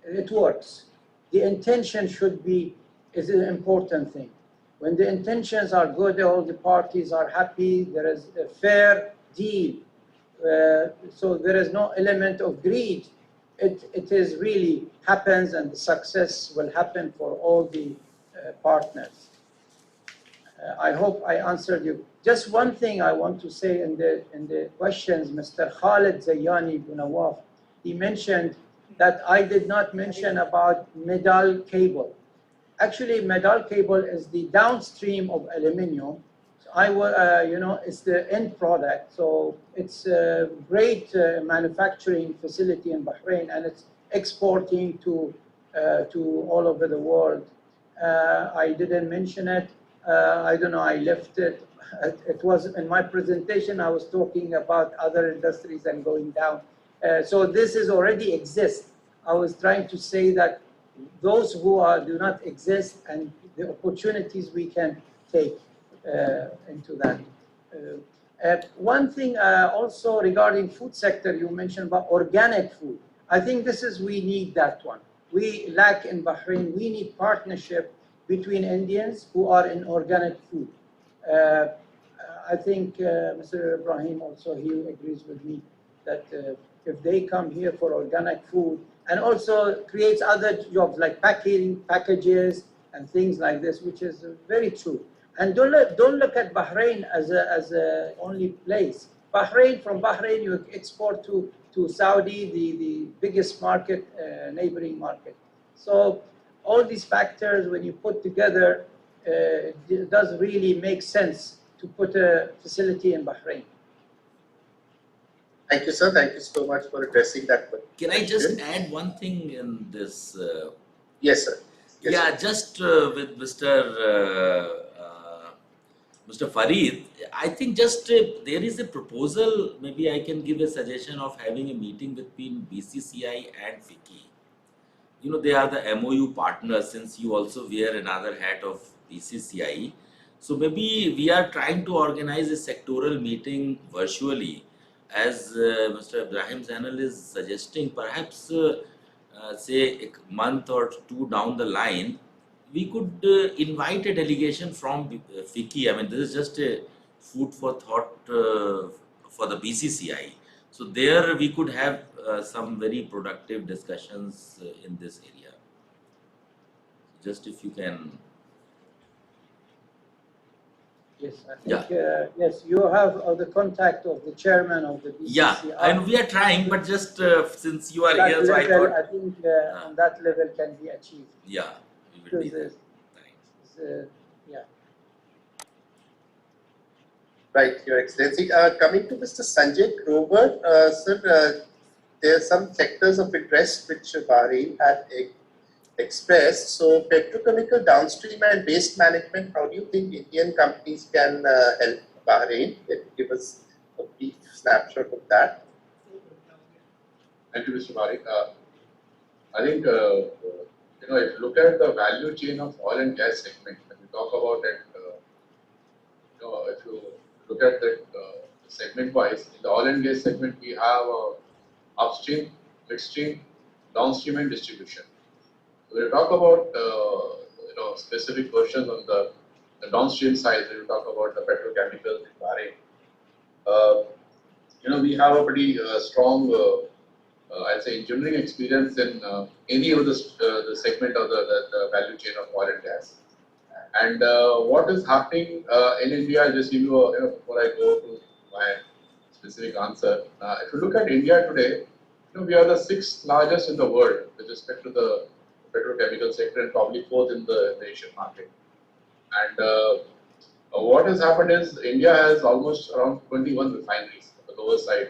it works. The intention is an important thing. When the intentions are good, all the parties are happy, there is a fair deal, so there is no element of greed. it is really happens, and the success will happen for all the partners. I hope I answered you. Just one thing I want to say in the questions, Mr. Khalid Zayani Bunawaf, he mentioned that I did not mention about medal cable. Actually, medal cable is the downstream of aluminium. It's the end product. So it's a great manufacturing facility in Bahrain, and it's exporting to all over the world. I didn't mention it. I don't know, I left it. It was in my presentation, I was talking about other industries and going down. So this is already exists. I was trying to say that those who do not exist and the opportunities we can take into that. One thing also regarding food sector, you mentioned about organic food. I think we need that one. We lack in Bahrain, we need partnership between Indians who are in organic food. I think Mr. Ibrahim also, he agrees with me that if they come here for organic food, and also creates other jobs like packages and things like this, which is very true. And don't look at Bahrain as a only place. From Bahrain you export to Saudi, the biggest market, neighboring market. So all these factors, when you put together, it does really make sense to put a facility in Bahrain. Thank you, sir. Thank you so much for addressing that question. Can I just add one thing in this? Yes, sir. Yes, Yeah, sir. just with Mr. Farid, I think just there is a proposal, maybe I can give a suggestion of having a meeting between BCCI and FICCI. You know, they are the MOU partners, since you also wear another hat of BCCI. So maybe we are trying to organize a sectoral meeting virtually, as Mr. Ibrahim Zainal is suggesting, perhaps say a month or two down the line, we could invite a delegation from FICCI. I mean, this is just a food for thought for the BCCI. So there we could have some very productive discussions in this area. Just if you can. Yes, I think, yes, you have the contact of the chairman of the BCCI. Yeah, and we are trying, but just since you are here, so I thought. I think on that level can be achieved. Yeah, we will be there. Thanks. Yeah. Right, Your Excellency. Coming to Mr. Sanjay Grover, sir, there are some sectors of interest which Bahrain had expressed. So, petrochemical downstream and waste management, how do you think Indian companies can help Bahrain? Can you give us a brief snapshot of that? Thank you, Mr. Marik. I think, if you look at the value chain of oil and gas segment, when we talk about it, if you look at that segment-wise, in the oil and gas segment, we have upstream, midstream, downstream, and distribution. So when we talk about specific questions on the downstream side, when we talk about the petrochemicals in Bahrain, we have a pretty strong, I'd say, engineering experience in any of the segment of the value chain of oil and gas. And what is happening in India, I'll just give you, before I go to my specific answer. If you look at India today, we are the 6th largest in the world with respect to the petrochemical sector, and probably 4th in the Asian market. And what has happened is India has almost around 21 refineries on the lower side,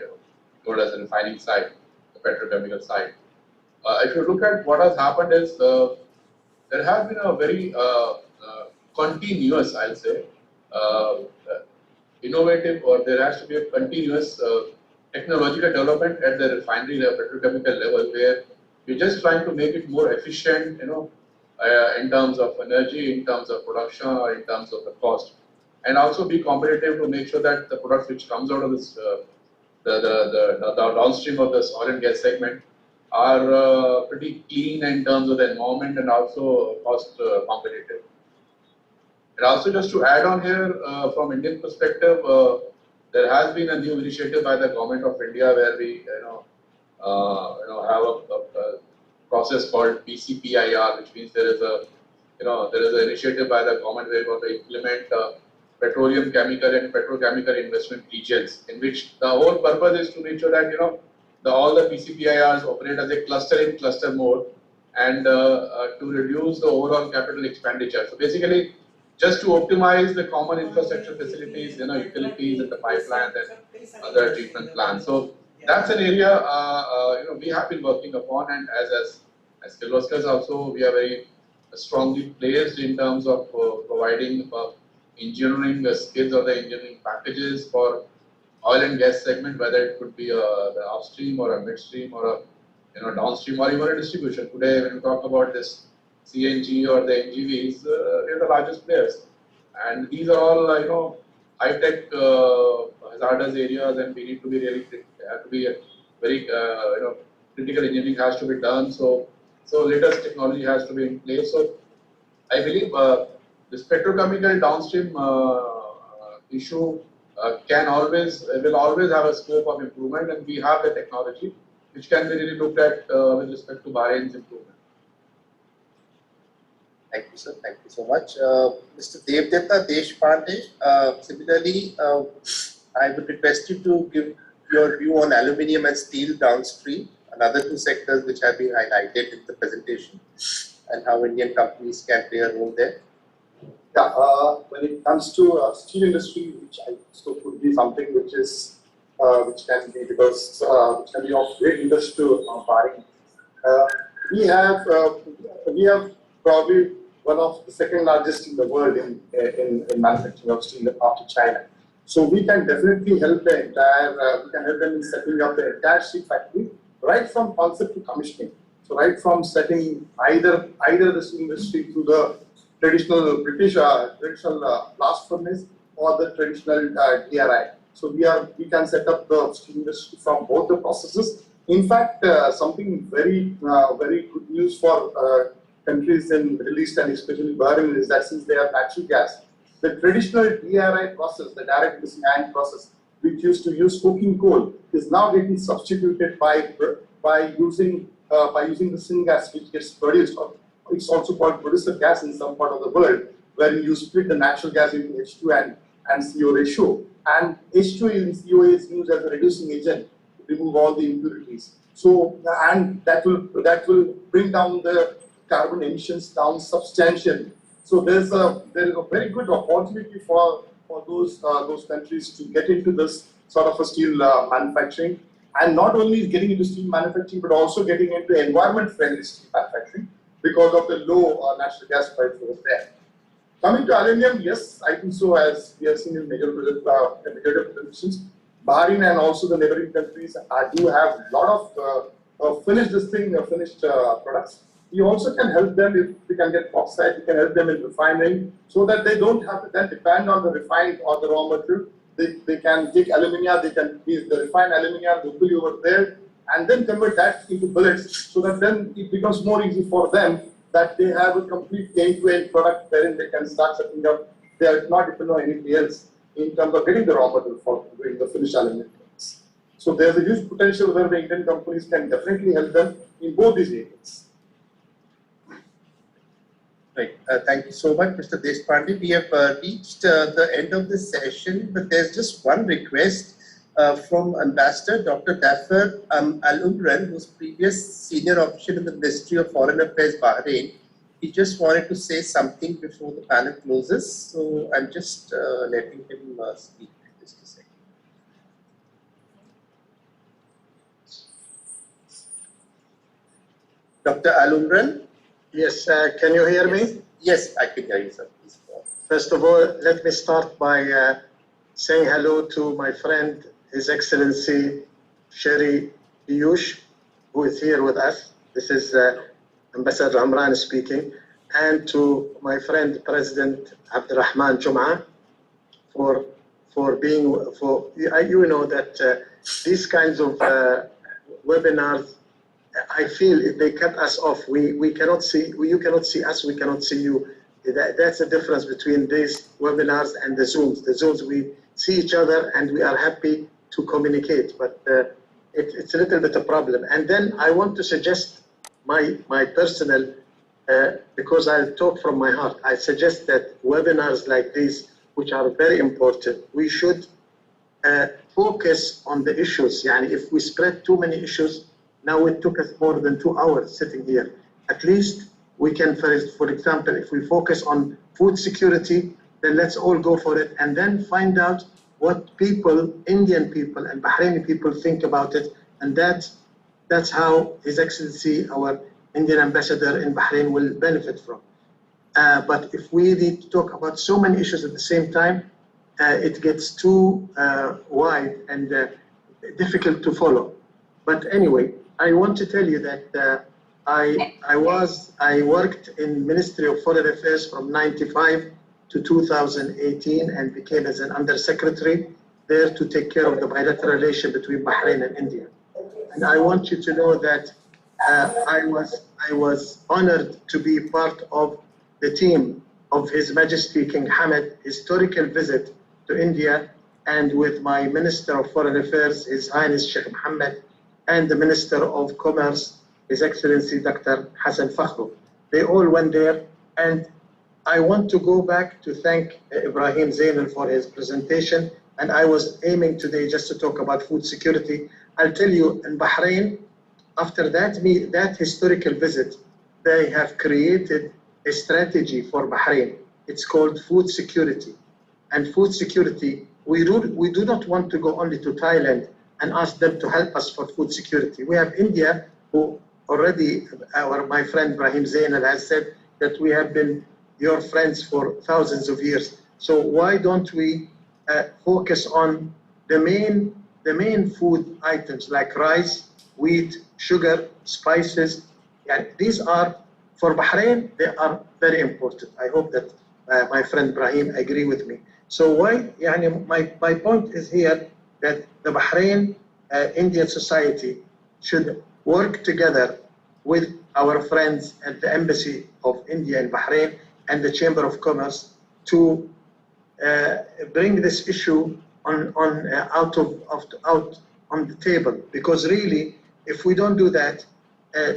known as the refining side, the petrochemical side. If you look at what has happened is there has been a very continuous, I'll say, innovative, or there has to be a continuous technological development at the refinery level, petrochemical level, where we're just trying to make it more efficient, in terms of energy, in terms of production, or in terms of the cost, and also be competitive to make sure that the products which comes out of this, the downstream of this oil and gas segment are pretty clean in terms of the environment and also cost competitive. And also, just to add on here, from Indian perspective, there has been a new initiative by the government of India where we, have a process called PCPIR, which means there is an initiative by the government where we want to implement petroleum, chemical, and petrochemical investment regions, in which the whole purpose is to make sure that all the PCPIRs operate as a cluster in cluster mode, and to reduce the overall capital expenditure. So basically, just to optimize the common infrastructure facilities, utilities and the pipelines and other treatment plants. So that's an area we have been working upon, and as Kirloskar also, we are very strongly placed in terms of providing engineering skills or the engineering packages for oil and gas segment, whether it could be the upstream or a midstream or a downstream or even a distribution. Today, when we talk about this CNG or the NGVs, we are the largest players, and these are all high-tech hazardous areas, and we need to be very critical engineering has to be done. So latest technology has to be in place. So I believe this petrochemical downstream issue will always have a scope of improvement, and we have the technology which can be really looked at with respect to Bahrain's improvement. Thank you, sir. Thank you so much. Mr. Devdatta Deshpande, similarly, I would request you to give your view on aluminium and steel downstream, another two sectors which have been highlighted in the presentation, and how Indian companies can play a role there. Yeah, when it comes to steel industry, which I so could be something which can be which can be of great interest to Bahrain. We have probably one of the second largest in the world in manufacturing of steel after China. So we can definitely help the entire. We can help them in setting up the entire steel factory right from concept to commissioning. So right from setting either the steel industry through the traditional British traditional blast furnace or the traditional DRI. So we can set up the steel industry from both the processes. In fact, something very good news for countries in Middle East and especially Bahrain is that since they have natural gas, the traditional DRI process, the direct reducing iron process, which used to use coking coal, is now getting substituted by using the syngas which gets produced. It's also called producer gas in some part of the world, where you split the natural gas into H2 and CO ratio. And H2 in CO is used as a reducing agent to remove all the impurities. So, and that will bring down the carbon emissions down substantially. So there is a very good opportunity for those countries to get into this sort of a steel manufacturing, and not only getting into steel manufacturing but also getting into environment-friendly steel manufacturing because of the low natural gas price over there. Coming to aluminium, yes, I think so. As we have seen in major presentations, Bahrain and also the neighboring countries do have a lot of finished products. We also can help them if we can get bauxite. We can help them in refining so that they don't have to then depend on the refined or the raw material. They can take alumina, they can use the refined alumina locally over there and then convert that into bullets, so that then it becomes more easy for them that they have a complete end-to-end product wherein they can start setting up. They are not dependent on anything else in terms of getting the raw material for doing the finished aluminium. So there's a huge potential where the Indian companies can definitely help them in both these areas. Right. Thank you so much, Mr. Deshpande. We have reached the end of this session, but there's just one request from Ambassador Dr. Dafar Al-Umran, who's previous senior official in the Ministry of Foreign Affairs, Bahrain. He just wanted to say something before the panel closes, so I'm just letting him speak. Just a second. Dr. Al-Umran? Yes, can you hear me? Yes, I can hear you, sir. Please go on. First of all, let me start by saying hello to my friend, His Excellency Sherry Piyush, who is here with us. This is Ambassador Amran speaking. And to my friend, President Abdurrahman Jum'ah, for being, you know that these kinds of webinars, I feel if they cut us off, we cannot see, you cannot see us, we cannot see you. That's the difference between these webinars and the Zooms. The Zooms, we see each other and we are happy to communicate. But it's a little bit a problem. And then I want to suggest my personal, because I'll talk from my heart, I suggest that webinars like these, which are very important, we should focus on the issues. Yani if we spread too many issues, now it took us more than 2 hours sitting here. At least we can, for example, if we focus on food security, then let's all go for it and then find out what people, Indian people and Bahraini people think about it. And that's how His Excellency, our Indian ambassador in Bahrain, will benefit from. But if we need to talk about so many issues at the same time, it gets too wide and difficult to follow. But anyway, I want to tell you that I worked in Ministry of Foreign Affairs from 95 to 2018 and became as an undersecretary there to take care of the bilateral relation between Bahrain and India. And I want you to know that I was honored to be part of the team of His Majesty King Hamad historical visit to India, and with my Minister of Foreign Affairs, His Highness Sheikh Mohammed, and the Minister of Commerce, His Excellency Dr. Hassan Fakhru. They all went there, and I want to go back to thank Ibrahim Zainal for his presentation, and I was aiming today just to talk about food security. I'll tell you, in Bahrain, after that historical visit, they have created a strategy for Bahrain. It's called food security. And food security, we do not want to go only to Thailand and ask them to help us for food security. We have India, who already, my friend Ibrahim Zainal has said that we have been your friends for thousands of years. So why don't we focus on the main food items like rice, wheat, sugar, spices? Yeah, these are, for Bahrain, they are very important. I hope that my friend Ibrahim agree with me. So why, my point is here that the Bahrain Indian society should work together with our friends at the Embassy of India in Bahrain and the Chamber of Commerce to bring this issue out on the table. Because really, if we don't do that,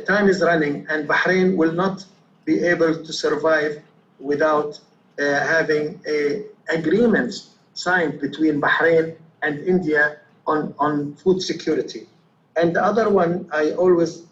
time is running and Bahrain will not be able to survive without having agreements signed between Bahrain and India on food security. And the other one, I always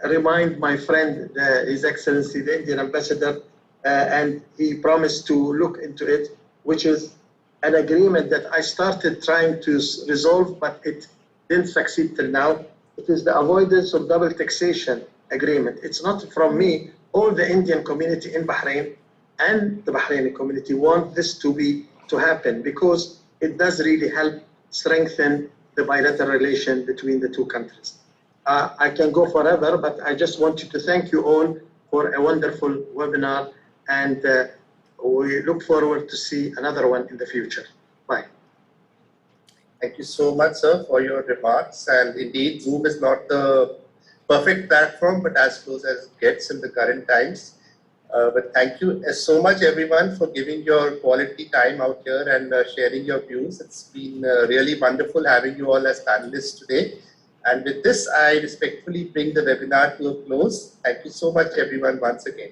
remind my friend, His Excellency, the Indian ambassador, and he promised to look into it, which is an agreement that I started trying to resolve, but it didn't succeed till now. It is the avoidance of double taxation agreement. It's not from me. All the Indian community in Bahrain and the Bahraini community want this to happen because it does really help strengthen the bilateral relation between the two countries. I can go forever, but I just wanted to thank you all for a wonderful webinar, and we look forward to see another one in the future. Bye. Thank you so much, sir, for your remarks. And indeed, Zoom is not the perfect platform, but as close as it gets in the current times. But thank you so much, everyone, for giving your quality time out here and sharing your views. It's been really wonderful having you all as panelists today. And with this, I respectfully bring the webinar to a close. Thank you so much, everyone, once again.